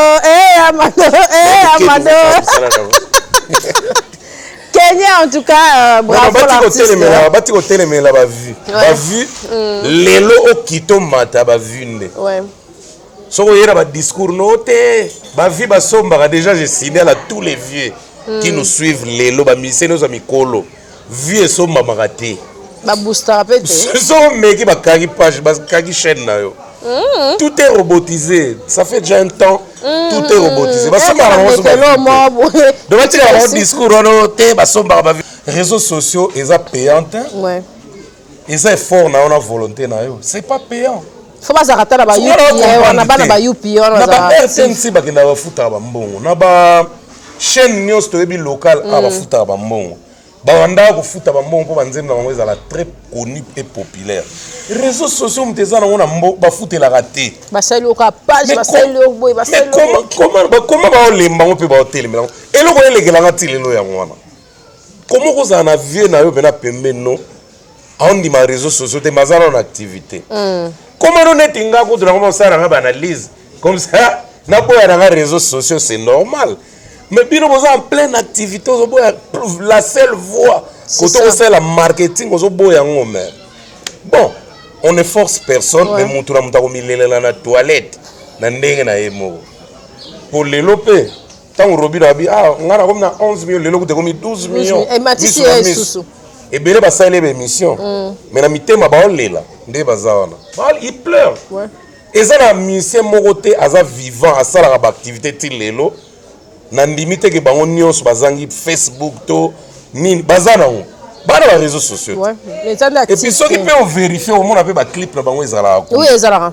Kenya en tout cas bravo l'artiste. Bati ko telemela ba vue. Ba vue lelo okito mata ba vue nde. Ouais. Soko yera ba discours noté. Ba vue ba somba déjà je signale à tous les vieux qui nous suivent lelo ba misé nos amis kolo. Vue somba maraté. Ba booster rapide. So meki ba kagi page ba kagi chaîne na yo. Tout est robotisé. Ça fait déjà un temps. Tout est robotisé. Réseaux sociaux, ils sont payants. Ils sont forts dans la volonté. C'est pas payant. Faut pas s'arrêter là-bas. On a pas youpi. On a pas RTNC qui n'a pas foutu à Bambon. On a pas chaîne news locale à ba foutu à Bambon. Bawanda ko futa bambon ko banzemba bango ezala très connu et populaire. Réseaux sociaux mtezana ngona mbo ba futela raté. Ba sali oka page ba sali boy ba sali. Comment ba olemba ngo pe ba hotelemela. Eloko elekela ngati lelo ya ngwana. Comment ko za na vie na yo bena pembe no. Aondi ma réseaux sociaux te mazala en activité. Comment on est tinga ko tuna ko sala ngaba analyse. Comme ça na ko ya na réseaux sociaux c'est normal. Mais bien nous en pleine activité, la seule voie quand on fait le marketing, bon, on ne force personne, mais on tourne dans la toilette, pour les loper. Tant on robine on a 11 millions, les locaux ont 12 millions. Et bien les basses les émissions, mais la mité ma balle là, des bazarana, il pleure. Et ça la mission moroté, asa vivant, à ça la activité tilelo. Nandimite ke bango nyonso bazangi Facebook to nini bazana on bana ba réseaux sociaux et puis ceux qui peuvent vérifier au monde après ba clip na bango ezala oui ezala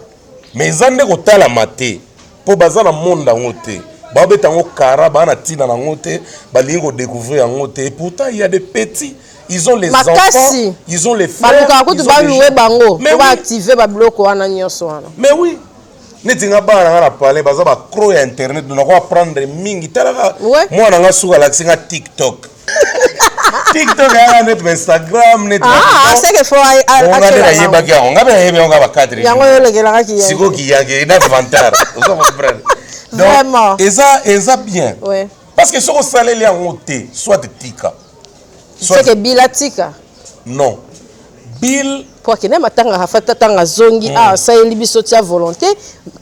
mais zande ko tala maté po bazana monde ngote ba betango kara bana tina na ngote ba lingo découvrir ngote et pourtant il y a des petits ils ont les Makasi. enfants, ils ont les frères, ils ont les louer bango, mais on va oui. activer ba bloc wana nyonso wana. Mais oui. Netinga bana na parler baza ba cro ya internet on va prendre mingi talaka. Moi na nga suka la singa TikTok. TikTok ya net Instagram net. Ah, c'est que faut on va dire yeba ki on va yeba on va cadre. Yango yole kelaka ki. Siko ki yage na vantar. Vous comprenez? Vraiment. Et ça bien. Ouais. Parce que si on salé les en côté, soit de tika. C'est que bilatika. Non. Bill pour que ne matanga hafata tanga zongi ça y libiso tia volonté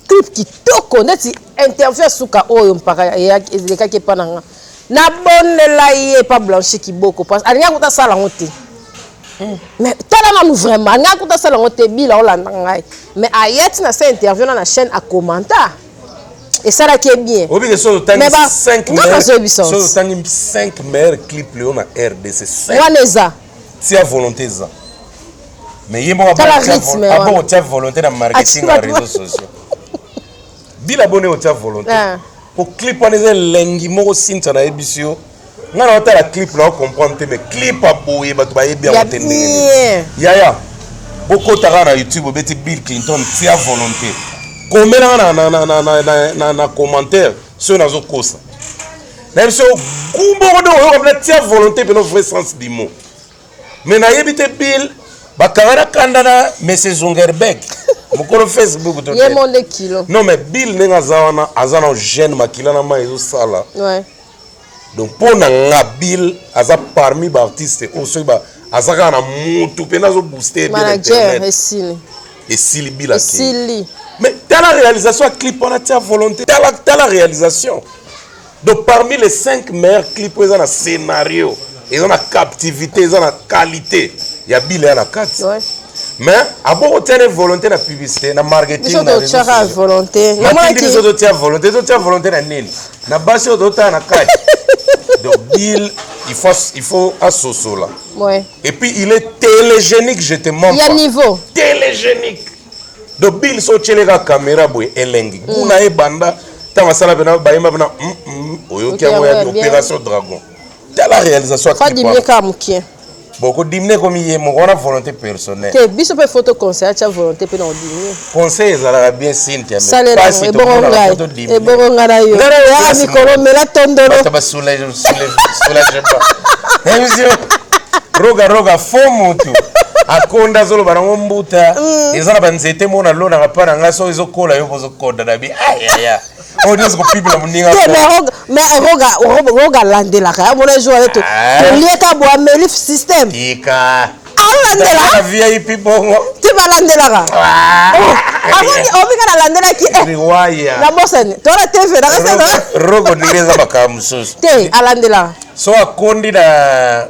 clip qui toko neti interview suka oyo mpaka ya ezeka ke pananga na bonne la yé pas blanchi ki boko parce alinga kuta sala ngote mais tala na nous vraiment alinga kuta sala ngote bila olanda ngai mais ayet na cette interview na chaîne à commentaire et ça là qui est bien obi que so tangi 5 meilleurs clips le on a RDC 5 waneza tia volonté ça. Mais il y a une volonté de marketing sur les réseaux sociaux. Bill abonné au volonté. Pour clip on est lengi mo sinta na ebisio. Nga na la clip là on comprend mais clip a boye ba to ba bien entendre. Ya. Beaucoup tara na YouTube beti Bill Clinton tia volonté. Comment na commentaire sur nazo kosa. Na ebisio kumbo do on tia volonté pour le vrai sens du mot. Mais na yebite Bill bakara kandana Monsieur Zuckerberg mukolo Facebook to ye monde kilo non mais Bill nenga zawana azana jeune makila na ma ezo sala ouais donc pour nga Bill aza parmi ba artistes oso ba azaka na mutu pena zo booster manager et Sili Bill Sili mais dans la réalisation clip on a tia volonté dans la réalisation donc parmi les 5 meilleurs clips ils ont un scénario ils ont la captivité ils ont la qualité. Il y a Bill et la carte. Mais à bon tenir volonté la publicité, la marketing, la volonté. volonté volonté na nil. Na base d'autres na carte. Donc Bill, il faut associer là. Ouais. Et puis il est télégénique, je te montre. Il y a niveau. Télégénique. Donc Bill so la caméra boy elengi. Kuna e banda ta masala bena bayema bena oyoki opération dragon. Dans la réalisation active. Beaucoup diminuer comme il y a mon volonté personnelle. Que biso pe photo conseil a volonté pe na diminuer. Conseil ça la bien Cynthia mais pas si et boronga na yo. Ya mikolo mela tondolo. Ta basula pas. Monsieur roga fomo tu. Akonda zolo barango mbuta. Ezana banzete mona lona kapana ngaso izokola yo bozokoda na bi. Aya. On dit que people muninga. Mais roga landela ka mona jour avec to. Lieka bo amelif system. Tika. Landela. VIP bongo. Tu vas landela ka. Obi landela ki. Riwaya. La bossene. Toi TV na reste. Rogo ndireza bakamsusu. Te alandela. So akondi na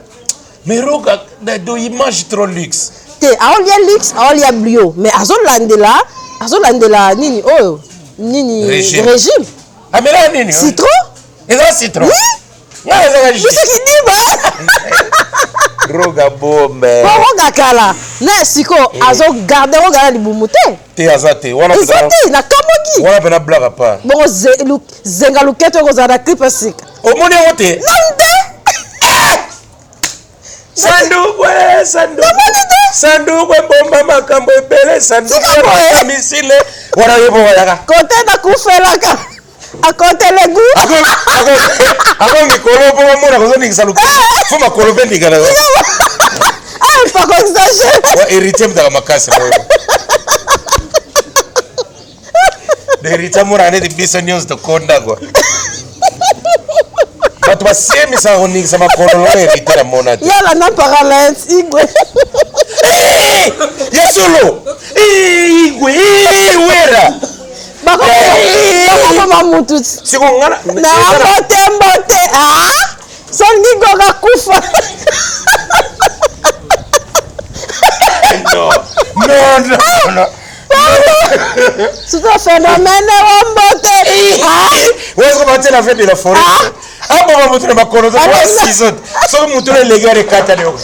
mais roga do image trop luxe. Te aolia luxe, aolia bio, mais azolandela nini oh nini régime. Ah mais là nini? Citron? Et là citron. Oui. Non, ça je sais qui dit roga bombe. Roga kala. Na siko azo garder roga libumute. Te azate. Wana na kamogi. Wana pena blaga pa. Bon zenga luketo ko za clip sika. O moni wote. Sanduku bomba makambo ebele sanduku misile wana yebo wayaka kote na kufelaka akote legu ako mikolo po mona ko zoni saluku fo makolo bendi kana pas comme ça wa héritier mtaka makasi mo de héritier mona ne de bisa news to konda kwa but wasemi sa honing sama kololo héritier mona yala na paralens igwe Yesolo igwe wera bako mamutu siko ngana na mbote songi goga kufa no c'est un phénomène mbote wewe kama tena fête de la forêt hapo mamutu na makono za season so mutu le legare kata leo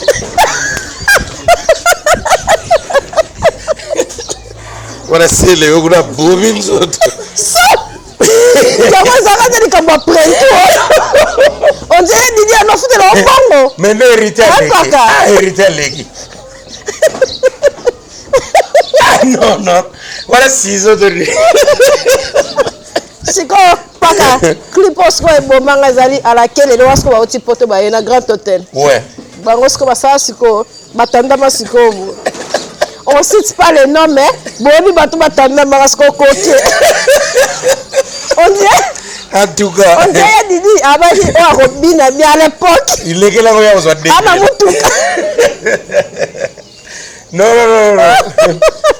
Voilà, c'est le haut de la bourrine. Comment ça va dire comme après On dirait Didier a foutu le Congo. Mais ne hérité hérité leki. Non non. Voilà 6 autres. Siko paka clipos ko ebomanga zali à laquelle le wasko ba oti poto ba na grand hôtel. Ouais. Bango siko ba sa siko batanda masiko. On cite pas les noms mais boni batu batanda masiko côté. On dirait en tout cas. On dirait Didi abadi o robina bien à l'époque. Il est que là on a besoin de. Ama mutuka. Non.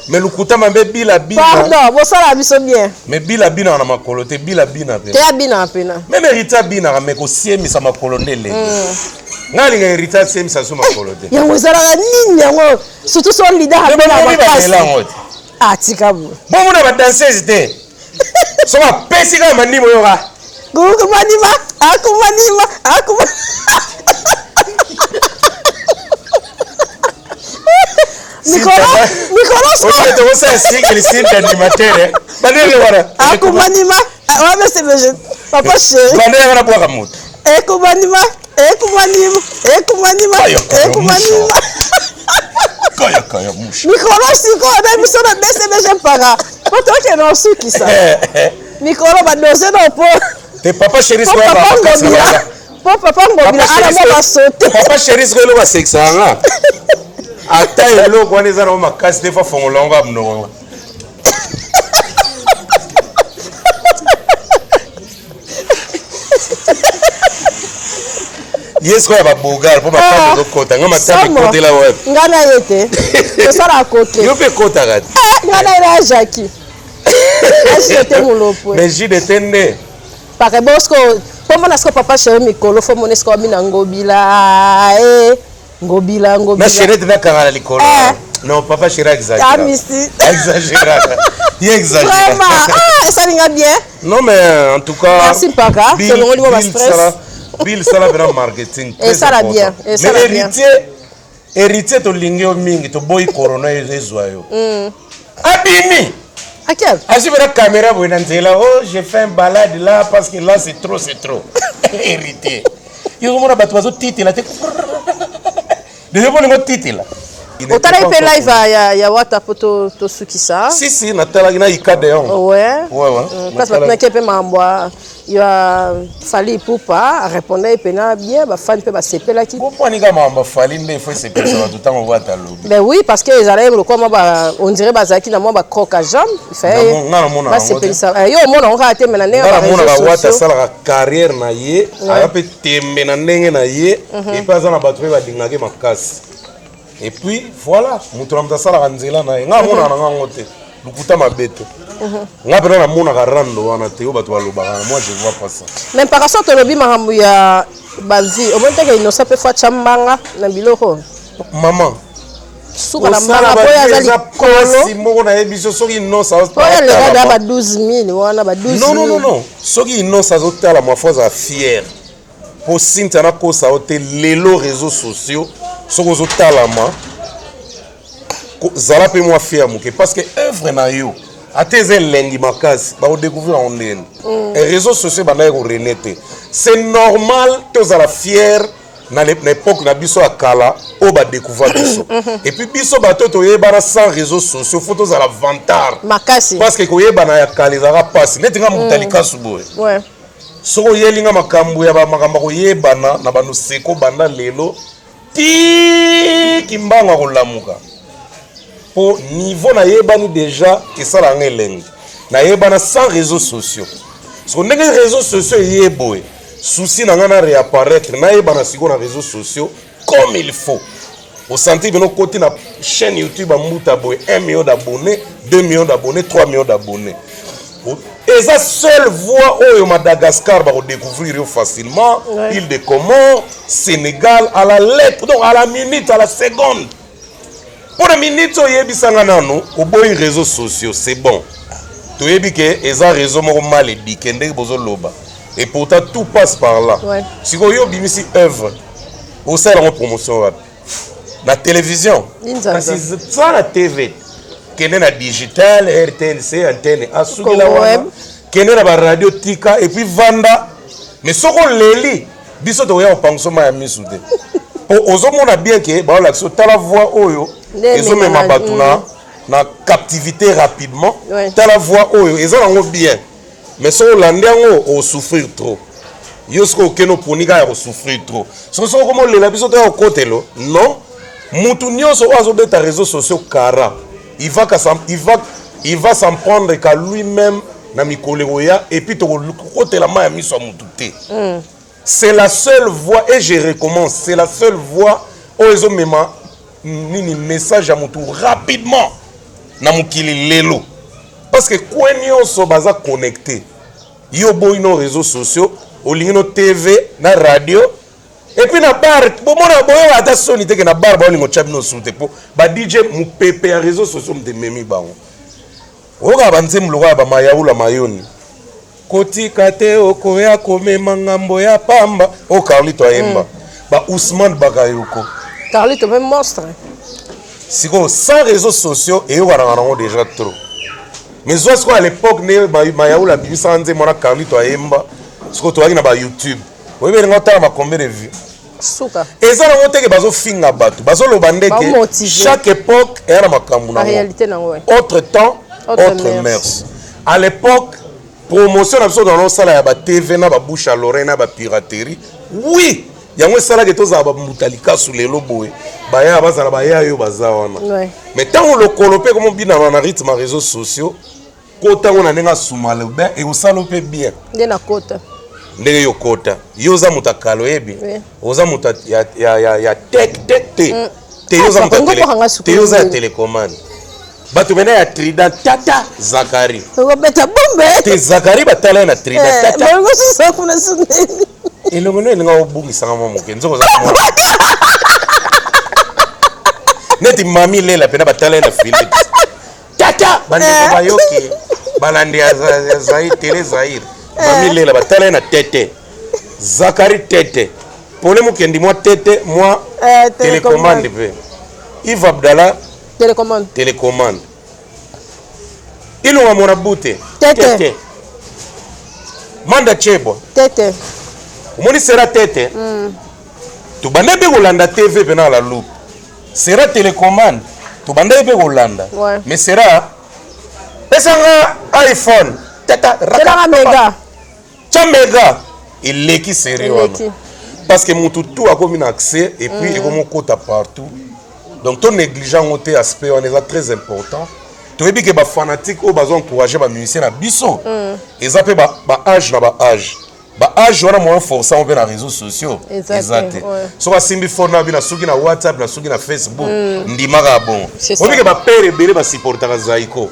Mais le kuta mambe bila. Pardon, bon ça la biso bien. Mais bila na makolo te bila bina. Te bina pena. Même hérita bina mais ko siemi sa makolo ndele. Ngali nga hérita siemi sa so makolo te. Yango zala nini yango surtout son leader a bela bakasi. Ah tikabu. Bon on a danseuse te. So ba pesi ka manimo yo ka. Gugu manima, akuma. Nicolas. On te voit ainsi que le signe d'animateur. Bandele wara. Akumanima. Ah mais c'est bien. Papa chéri. Bandele wara boka moto. Ekumanima. Kaya mouche. Nicolas siko na biso na BCBG para. Poto ke no suki sa. Nicolas ba doser no po. Te papa chéri so ba bakasa ba. Papa ngobila ala mo ba sauter. Papa chéri so lo ba sexanga. Ata yelo kwa neza na makasi defa fongolongo abno. Yes quoi ba bogal pour ma tante kota ngama tante côté la web. Ngana yete. C'est ça la côté. Yo pe kota gat. Ngana ira Jackie. J'étais mon lopo. Mais j'ai détende. Parce que bosco comment est-ce que papa chéri mikolo faut mon esco mina ngobila ngobila. Na chéri de nakanga likolo. Non, papa chéri exagère. Ah misi. Exagère. Il exagère. Vraiment. Ah, ça l'inga bien. Non mais en tout cas. Merci papa. C'est le rôle de stress. Bill ça la marketing. Et ça la bien. Et ça la bien. Héritier to lingeo mingi to boy corona ezwayo. Abimi. À quel? Assume la caméra pour nantela. Oh, j'ai fait un balade là parce que là c'est trop. Héritier. Yo mona batwazo titi la te. Déjà bon ngo titi la. Otala ipe live ya WhatsApp to sukisa. Si natala na ikade yon. Ouais. Parce que maintenant kepe mambwa ya fali pupa répondre pena bien ba fan pe ba sepela ki. Pourquoi ni ga mamba fali ndé faut sepela ça tout temps on voit ta lobi. Ben oui parce que les allèmes le quoi ba on dirait bazaki na moi ba croque à jambe, il fait ba sepela ça. Yo mona on raté mais na ne ba mona ba wata sala carrière na ye, a pe tembe na ndenge na ye et pas na ba trouver ba dingake makasi. Et puis voilà, muturamta sala kanzela na nga mona na ngote. Lukuta mabeto. Nga pena na mona ka rando wana te yo bato baloba moi je vois pas ça. Même par rapport to lobi mahambu ya bazi, o monte ke inosa pe fa chambanga na biloko. Maman. Suka na manga boya zali kolo. Si moko na ebiso soki inosa o. Oya le gars ba 12000 wana ba 12000. Non. Soki inosa zo tala moi fois fier. Pour sintana ko sa ote lelo réseaux sociaux. Soko zo tala ma. Zala pe moi fier muke parce que œuvre na yo ateze lengi makasi ba découvrir en ligne et réseaux sociaux ba na ko renete c'est normal to zala fier na l'époque na biso akala o ba découvrir biso et puis biso ba to yeba sans réseaux sociaux photos zala vantar makasi parce que ko yeba na yakala zara passe netinga mutalika suboye ouais soko yelinga makambu ya ba makambo ko yeba na banu seko banda lelo ti kimbanga ko lamuka. Pour niveau na yebani déjà que ça la ngelengi na yebana sans réseaux sociaux parce que les réseaux sociaux yeboé souci na ngana réapparaître na yebana siko na réseaux sociaux comme il faut au santé de nos côté na chaîne YouTube amuta boy 1 million d'abonnés 2 millions d'abonnés 3 millions d'abonnés et ça seule voix au Madagascar va découvrir facilement île de Comores Sénégal à la lettre donc à la minute à la seconde. Pour la minute, tu as dit que les réseaux sociaux, c'est bon. Tu as dit que les réseaux sont mal éduqués. Et pourtant, tout passe par là. Si vous avez une œuvre, vous avez une promotion. La télévision, c'est ça la TV. Qui est la digital, RTNC, antenne, qui est la radio, Tika, et puis Vanda. Mais ce qu'on les lit, biso to ya opangso ma ya misu te ozomona bien que ba la tala voix oyo ezomema bato na captivité rapidement tala voix oyo ezango bien mais so olande yango o souffrir trop yosko okeno ponika ya souffrir trop so comme lela biso to ya okotelo non mutu nyonso azobeta réseaux sociaux kara il va s'en prendre qu'à lui-même na mikolero ya et puis to kotela ma ya miso mutu te. C'est la seule voie, et je recommence, c'est la seule voie où ils ont même un message à mon tour rapidement dans mon lelo. Parce que quand on sont connectés, ils ont nos réseaux sociaux, au TV, na radio, et puis na bar, bon mon aboyo attention ni que na bar ba lingo chap no soute po ba DJ mu pepe réseaux sociaux de memi ba. Oga banze mloga ba mayaula mayoni. Koti kate okoya komema ngambo ya pamba o Carlito Ayemba ba Ousmane Bakayoko Carlito même monstre siko sans réseaux sociaux et on a déjà trop mais soit à l'époque ne mayaula bimisa nze mona Carlito Ayemba siko to na ba YouTube oui mais ngota ma combien de vues suka et ça on teke bazo finga bato bazo lobande que chaque époque era makambu na réalité na ouais autre temps autre mœurs à l'époque promotion dans la salle ya ba TV na ba bouche à l'oreille na ba piraterie oui yango sala que toza ba mutalika sous les loboé ba ya bazala ba ya yo bazawana mais tant on le colope comme bina na rythme réseaux sociaux kota on na sumale ben et on salope bien ndena kota ndenge yo kota yoza mutakalo yebi oza muta ya tek te yoza mutakalo te yoza télécommande Batu mena ya Trident Tata Zakari. Robeta bombe. Te Zakari batala na Trident Tata. Bango sisa kuna suneni. Elongo no elinga obungi sanga moke nzoko za mo. Neti mami lela pena batala na Philips. Tata bande ko bayoki. Balandi ya Zaire tele Zaire. Mami lela batala na Tete. Zakari Tete. Pole mo kendi moi Tete moi télécommande pe. Yves Abdallah télécommande. Il a mon abouté. Tete. Manda chebo. Tete. Moni sera tete. Tu bande be Holanda TV pena la loupe. Sera télécommande. Tu bande be Holanda. Mais sera pesanga iPhone. Tata raka mega. Chamega. Il est qui sérieux. Parce que mon tout a comme un accès et puis il comme côté partout. Donc ton négligent côté aspect on est très important. Tu veux que les fanatiques ont besoin d'encourager les musiciens à bisson. Ils appellent âge na âge. Âge on a moins forcé on veut les réseaux sociaux. Exact. So simbi phone na bina suki na WhatsApp na suki na Facebook. Ndimaka bon. On veut que ba père belé ba supporter Zaiko.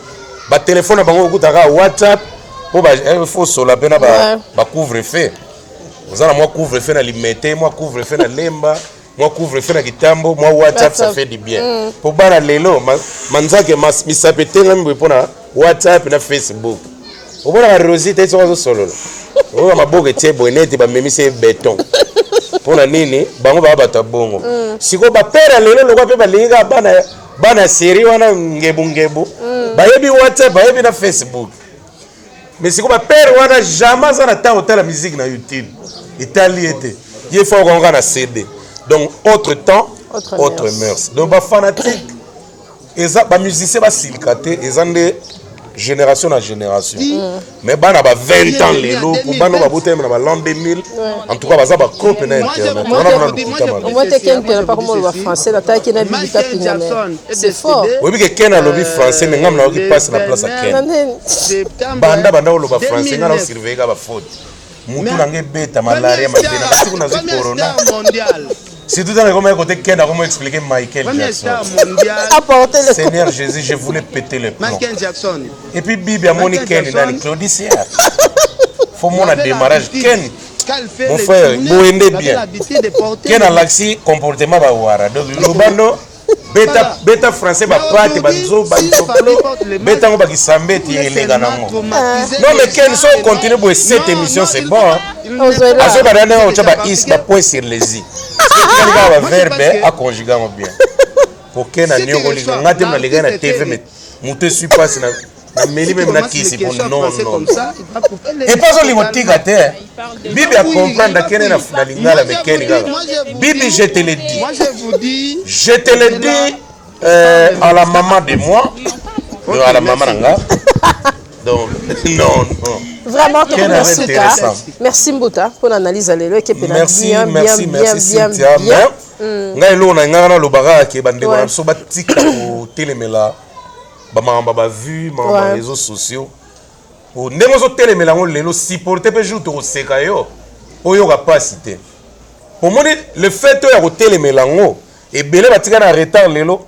Ba téléphone bango okutaka WhatsApp pour ba faut sola bena ba couvre-feu. Vous allez moi couvre-feu na limité, moi couvre-feu na lemba. Moi couvre-feu na kitambo, moi WhatsApp ça fait du bien. Pour bana lelo manzake misapete ngambe pour na WhatsApp na Facebook. Au bona rosite eso solo. O maboke tebo neti ba memise béton. Pour na nini bango ba bata bongo. Siko ba pera lelo lokwa pe ba linga bana série wana ngebu. Ba yebi WhatsApp, ba yebi na Facebook. Mais siko ba pera wana jamais ça na ta hôtel musique na YouTube. Italiété. Il faut qu'on a CD. Donc, autre temps, autre mœurs. Donc, les fanatiques, les musiciens, ils ont des génération en génération. Mais ils ont 20 ans, les lots, pour l'an 2000, en tout cas, ils ont un groupe Internet. Moi, je pas comment le français, c'est fort. Oui, mais Ken a lobby français, mais il passe la place à Ken. Banda, le français, il a surveillé la faute. Moutou nange beta malaria mabena parce qu'on a vu corona si tout dans comment côté Ken a comment expliquer Michael Jackson apporter le Seigneur Jésus je voulais péter le plomb et puis Bibi a moni Ken dans le Claudicien faut mon démarrage Ken mon frère boende bien Ken a l'axi comportement ba wara donc le bando beta français ba pate ba zo ba beta ngo ba kisambeti elega nango non mais Ken so continue pour cette émission c'est bon aso ba dana o chaba is ba point sur les i c'est un verbe à conjuguer bien pour Ken a nyoko li ngate na lega na TV mais muté suis pas Mais même na kisi pour non. Comme ça, il va couper les... Et pas seulement l'imotika te. Bibi a comprendre qu'elle est na lingala avec Kenny. Bibi, je te le dis. Moi, je vous dis... Je te le dis à la maman de moi. À la maman Nanga. Donc, non. Vraiment, merci Mbouta pour l'analyse à l'élo qui est merci Cynthia. Ngai lo na ngana lo baga ke bande wana so batika ko telemela ba mamba ba vu mamba réseaux sociaux o ndemo so telemela ngo lelo supporter pe jour to seka yo oyo capacité pour moi le fait ya ko telemela ngo et belé batika na retard lelo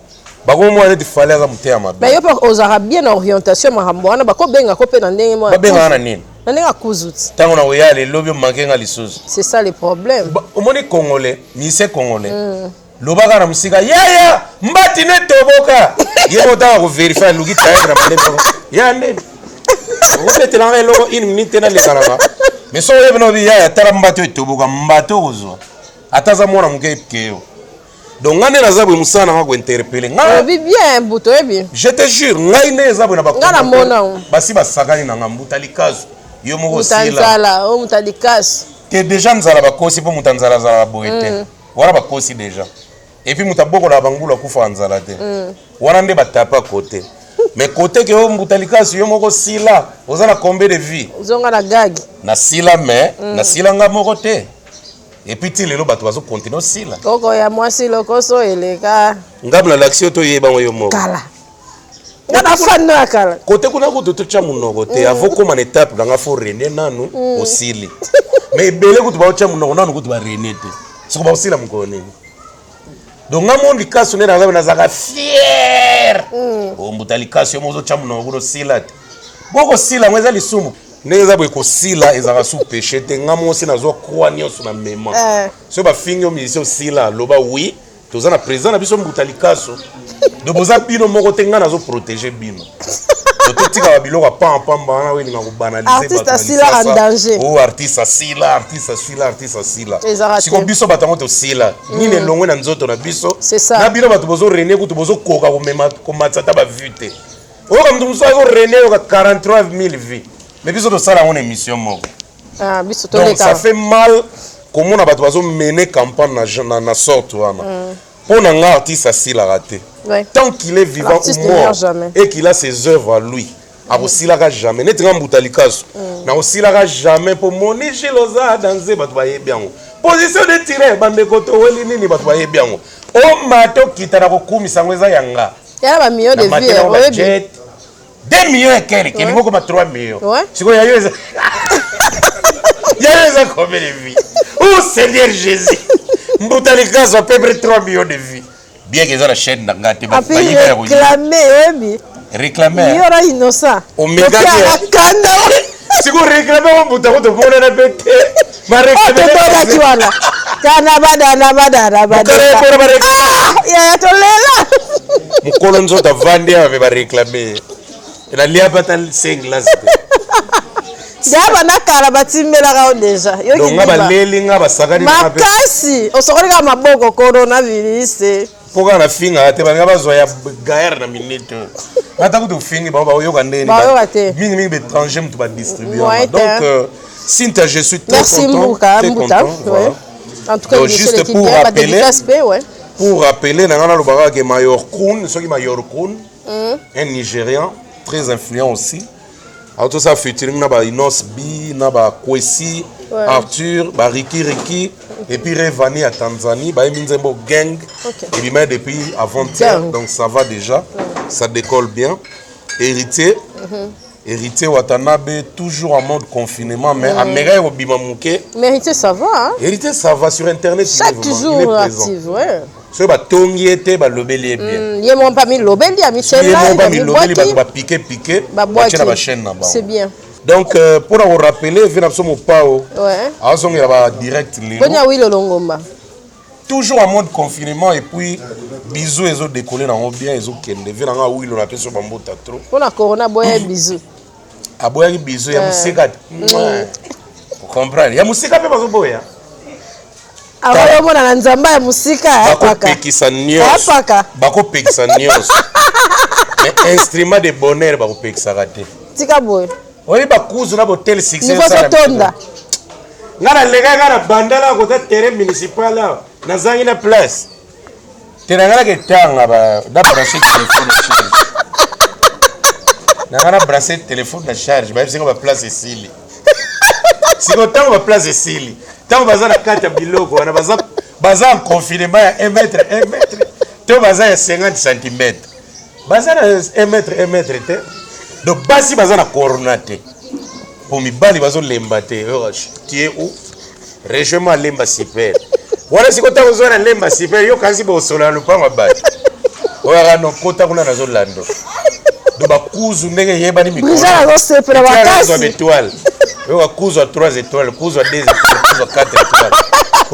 bako mo ane tifale za mutea mabe mais yo pas aux arabes bien orientation mahambo wana bako benga ko pe na ndenge mo ba benga na nini Nanenga kuzuti. Tango na oya le lobby manqué nga lisusu. C'est ça le problème. Au moni congolais, mise congolais. Lobaka na musika ya mbati ne toboka. Yebo ta ko vérifier lugi taye na malepo. Ya nde. Ko te telanga loko in minute na le kananga. Mais so yebo no bi ya tara mbati toboka mbato kozo. Ataza mwana muke keo. Donc ngane na zabwe musana nga ko interpeller nga. Oui bien Mbuto bien. Je te jure ngai ne zabwe na bakoma. Ngana mona. Basi basakani na ngambuta likazo. Yo moko sila mutanzala o mutadikas que déjà nzala bakosi po mutanzala zala boete wala bakosi déjà et puis mutaboko la bangula kufa nzala te wana nde batapa côté mais côté que o mutalikas yo moko sila ozana combien de vie zonga na gagi na sila mais na sila nga moko te et puis ti lelo bato bazo continuer sila koko ya mwasi lokoso eleka ngabla l'action to yeba yo moko kala ngana fanna kala côté kuna ko to cha munoko te avant comme en étape nga fo rené nanu osili mais belé ko to ba cha munoko nanu ko to ba rené te siko ba osila mukone donc ngamo ndikaso ne na na zaka fier o mbutali kaso mo zo cha munoko ko sila te boko sila mweza lisumu neza bwe ko sila ezaka sous péché te ngamo si na zo croix nyonso na mema so ba fingo mi so sila loba oui tozana président na biso mbutali kaso de boza bino moko te nga nazo protéger bino to tika ba biloko pamba na we ninga ko banaliser artiste asila en danger o artiste asila siko biso batango to sila nini longwe na nzoto na biso na bino bato bozo rené ko to bozo koka ko mema ko matsata ba vute o ka mtu muso zo rené ko 43000 vies mais biso to sala on émission moko biso to donc ça fait mal comment na bato bazo mener campagne na sorte wana pour un artiste asila raté. Tant qu'il est vivant ou mort et qu'il a ses œuvres à lui, a aussi la jamais. N'est pas Mboutalikas. N'a aussi la jamais pour moni gelosa danser batwaye bien. Position de tirer bande koto weli nini batwaye bien. O mato kitara ko kumisa ngweza yanga. Yala ba millions de vues. 2 millions et quelques, il faut comme 3 millions. C'est quoi yayeza? Yayeza combien de vies? Oh Seigneur Jésus. Mboutalikas a peu près 3 millions de vies. Bien qu'ils ont la chaîne dans la tête. Réclamer. Il y aura innocent. Omega. Si vous réclamez, vous pouvez vous répéter. Ma réclamation. Daba na kala batimela ka déjà. Yo ki ba lelinga ba sakani na makasi. Osokoleka maboko coronavirus. Poka na finga te banga bazwa ya gaer na minute. Ata ko to fingi ba yo ka ndeni. Mingi étranger mtu ba distribuer. Donc Cynthia, je suis très content. En tout cas, juste pour rappeler nangana lo baga ke Mayor Kun, ceux qui Mayor Kun, un Nigérian très influent aussi. Auto ça featuring na ba Inos B, na ba Kwesi, Arthur, ba Riki et puis Revani à Tanzanie, ba Minzembo gang et lui met depuis avant-hier, donc ça va déjà, ça décolle bien. Héritier Watanabe toujours en mode confinement mais à Méré au Bimamouké. Héritier ça va hein? Héritier ça va sur internet chaque jour actif ouais. Ce ba tongi était ba lobeli bien. Yé mon pas mis lobeli à Michel là. Yé mon pas mis lobeli ba piquer. Ba la chaîne là-bas. C'est bien. Donc pour vous rappeler vient absolument pas ouais. Azong ya ba direct les. Bonya oui le longomba. Toujours en mode confinement et puis bisous et autres décoller dans bien et autres kende vient nga oui on appelle sur bambo tatro. Pour la corona boya bisous. A boya bisous ya musika. Vous comprenez? Ya musika pe bazo boya. Awa mona na nzamba ya musika apaka. Bako pekisa nyos. Mais instrument de bonheur bakopekisaka te tika boye oyebi bakuzu na botel succès niveau zotonda nga nalekaka na bandala kota terrain municipal awa nazangi na place te nangalaka etanga na branche téléphone na charge nanga na branche téléphone na charge bayebisinga baplace esili siko ntango baplace esili ntango baza na kati ya biloko wana baza en confinement ya 1 mètre 1 mètre to baza ya 50 cm baza na 1 mètre 1 mètre te donc basi baza na corona te po mibali bazolemba te tie u régiment lemba super wana siko ntango ozwa na lemba super yo kanisi bosola na lupango ya bato oyaka nokota kuna nazolando do bakuzu ndenge yebani mikroazosepela makasi étoile yo kuzu à 3 étoiles kuzu à 2 étoiles kuzu à 4 étoiles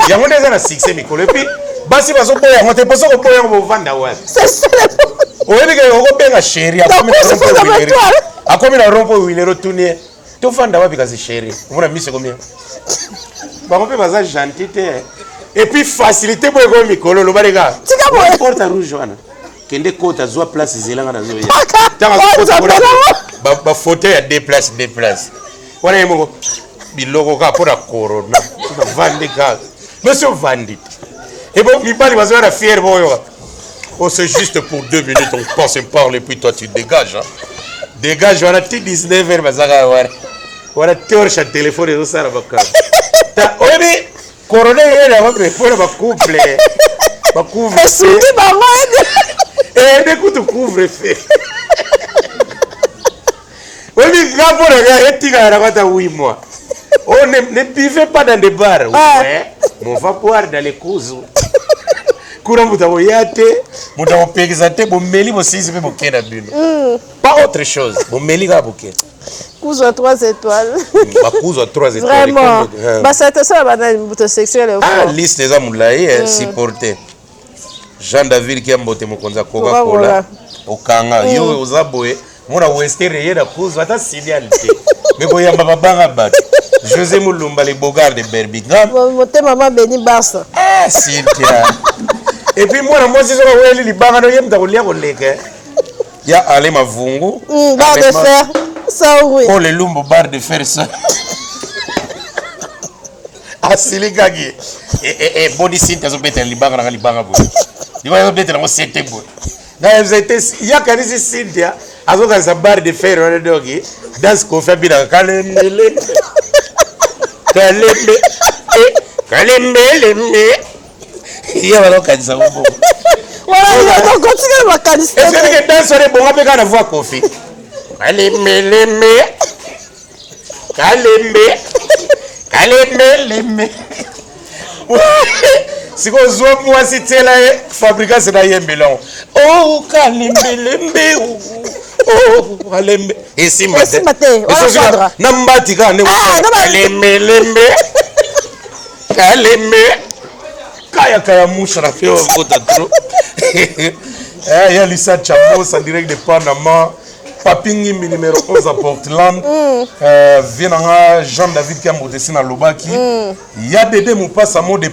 yango nde eza na succès mikolo epuis basi bazoboya yango te mposo koboya yango bovanda wapi oyebi ke okobenga sheri akomi na rompo winero tunie tovanda wapi kasi sheri omona miso komia bango mpe baza gentil te epuis facilité boye koyo mikolo lobaleka porte rouge wana kende kota zwa place zelanga nazoya bafauteuil ya 2 places wana ye moko biloko kaka mpo na corona vandi kaka monsieur vandi et bon mibali bazoya na fiere boyoka oh c'est juste pour 2 minutes on passe parle puis toi tu dégages hein? Dégage wana ti 19h bazaka wana torche ya telefone ezosala bakaka oyebi corona eyena bapona bacouple ede kutu couvre fe oyebi nga mponaka etikala na kwata 8 mois oh ne buvez pas dans des bars ouais on va boire dans les kuzu kuna mutu akoya te mutu akopekisa te bomeli bosisi mpe bokenda bino pas autre chose bomeli kaka bokenda kuzu à 3 étoiles bakuzu à 3 étoiles vraiment basatesala banani buto sexuel liste eza molai supporte Jean David qui a mbote mokonza Coca-Cola okanga yo oza boye mona western ye na kuzu ata signal te mais boyamba babanga bato José Moulumba les bogards de Birmingham motema mama Beni Barça Cynthia et puis moi moi c'est ça weli libanga no yemta kolia koleka ya ale mavungu bar de fer ça oui oh le lumbo bar de fer ça asiligagi body Cynthia zo beta libanga na libanga bo libanga zo beta na sete bo na mzete ya kanisi Cynthia azoka za bar de fer on dogi dans kofa bila kalemele kalemele iya balokanisa ubo wala ndio continue makanisa est-ce que dans sore bonga pe kana voix kofi kalemele siko zwa mwasi tela fabrika c'est na yembelon oh kalembe oh kalembe esi mate wala nambati kana kalembe kaya mouche na fio kota trop ya Lisa Chamos en direct de Panama Papingi numéro 11 à Portland Vienanga Jean David qui a monté na Lobaki ya Dédé mu passe à mode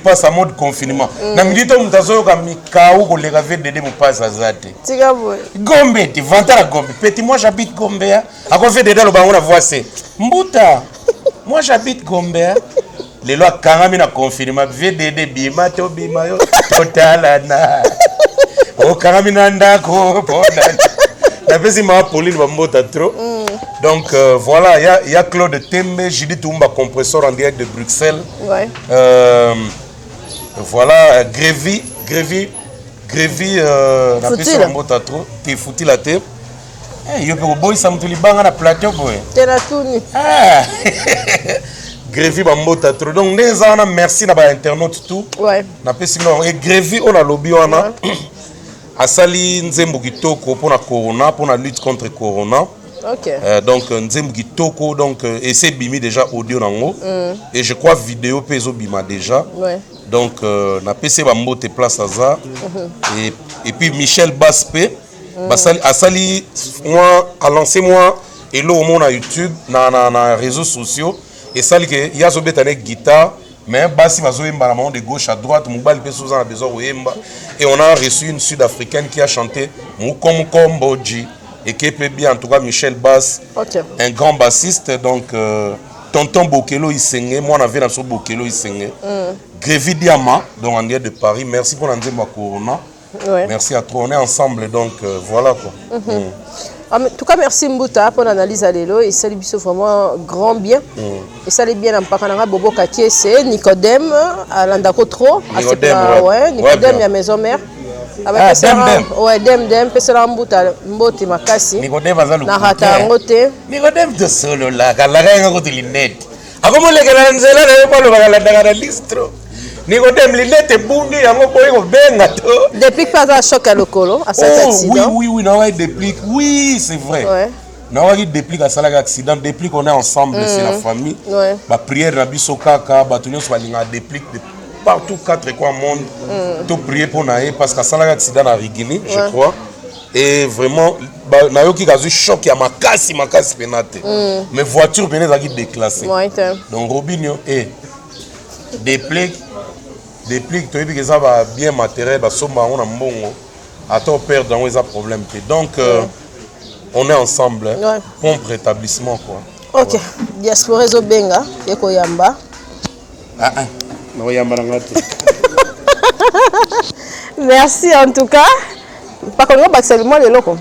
confinement na milito mutazo ka mikao ko lega ve Dédé mu passe azate tika boy Gombe ti vanta la Gombe petit moi j'habite Gombe a ko fait Dédé lo bango na voici mbuta moi j'habite Gombe les lois kangami na confinement VDD bima to bima yo totalana o kangami na ndako bona na pesi ma Pauline bambota trop donc voilà il y a Claude Tembe Judith Toumba compresseur en direct de Bruxelles ouais voilà Grévy na pesi bambota trop ti futi la te yo pe boy samtu libanga na plateau boy tena tuni Grévy bambota trop donc nezana merci na ba internaute tout ouais na pesi no et Grévy on a lobby wana asali nzembo kitoko pour la corona pour la lutte contre corona ok donc nzembo kitoko donc et c'est bimi déjà audio nango et je crois vidéo peso bima déjà ouais donc na pesi bambote place aza et puis Michel Baspe basali asali moi a lancé moi et là au monde à YouTube na réseaux sociaux et sali que yazo betane guitare mais basi bazoyemba na de gauche à droite mobali pe soza na besoin oyemba et on a reçu une sud-africaine qui a chanté Mukomkomboji équipe bien, en tout cas Michel Bass, un grand bassiste, donc Tonton Bokelo Isenge, moi on avait dans son Bokelo Isenge, Grévi Diama, donc en de Paris, merci pour l'année ma Corona, merci à toi, on est ensemble, donc voilà quoi. En tout cas, merci Mbouta pour l'analyse à l'élo, et ça lui vraiment grand bien, et ça lui bien en parlant Bobo Kakiese, Nicodème, à Landako Tro, Nicodème, il y a maison mère. Dem pesela mbuta mboti makasi Nicodème azalu narata ngote Nicodème de solo la kalaga nga kuti linete akomo lekela nzela na palo bakala ndaka listro Nicodème linete bungi yango boye ko benga to depuis pas à choc à lokolo à cet accident oui na ouais depuis oui c'est vrai na ouais depuis à sala accident depuis qu'on est ensemble c'est la famille ba prière na biso kaka ba tunyo so balinga depuis partout 4 coins monde tout prier pour naé parce que ça l'accident à Rigini je crois et vraiment na yo ki kazu choc ya makasi penate mais voiture venait à qui déclassé donc Robinho et déplique tu veux que ça va bien matériel ba somba on a mbongo à ton perdre dans les problèmes donc on est ensemble pour rétablissement quoi OK diaspora zo benga yeko yamba merci en tout cas. Pas qu'on va seulement les locaux.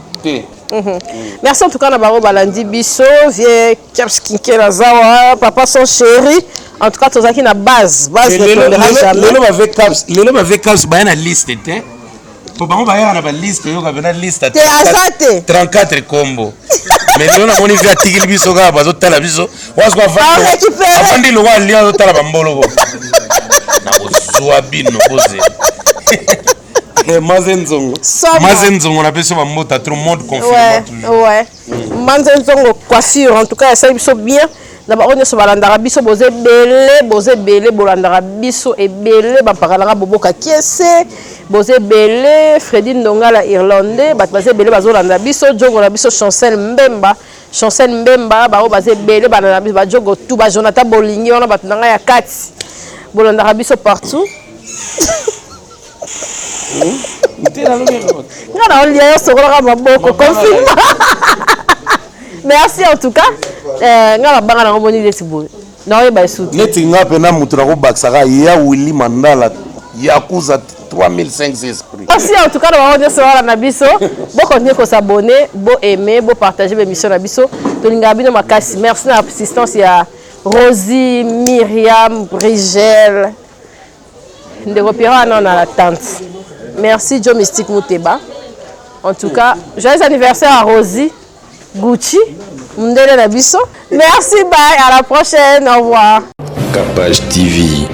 Merci en tout cas na baro balandi biso vie Kapskinke la zawa papa son chéri. En tout cas tozaki na base ne tombera jamais. Lelo avec Caps ba na liste té. Pour bango ba na liste yo ka na liste 34 combo. Mais nous on a vu tigil biso ka bazo tala biso. Was kwa afandi lo wa lia zo tala bambolo ko. Na ozwabino boze. Mazenzongo on appelle ça mota tout le monde confirme toujours. Mazenzongo coiffure en tout cas ça biso bien. D'abord on se balandara biso boze belé bolandara biso et belé ba paralanga Bobo Kakiese boze belé Freddy Ndongala irlandais ba baze belé bazolanda biso jongo na biso Chancel Mbemba ba baze belé ba na biso ba jongo tout ba Jonathan Bolingi on ba tunanga ya kati bolandara biso partout. Merci en tout cas. Nga banga na ngomoni lesibo. Na oye ba suti. Neti nga pena mutu na ko baksaka ya Willy Mandala yakuza 3500 esprits. Merci en tout cas na ba sera na biso. Bo continuer ko s'abonner, bo aimer, bo partager l'émission na biso. To linga bino makasi. Merci na assistance ya Rosie, Myriam, Brigel. Ndeko Pira na la tante. Merci Joe Mystique Mouteba. En tout cas, joyeux anniversaire à Rosie, Gucci, Mundele Nabiso. Merci, bye, à la prochaine, au revoir. Capage TV.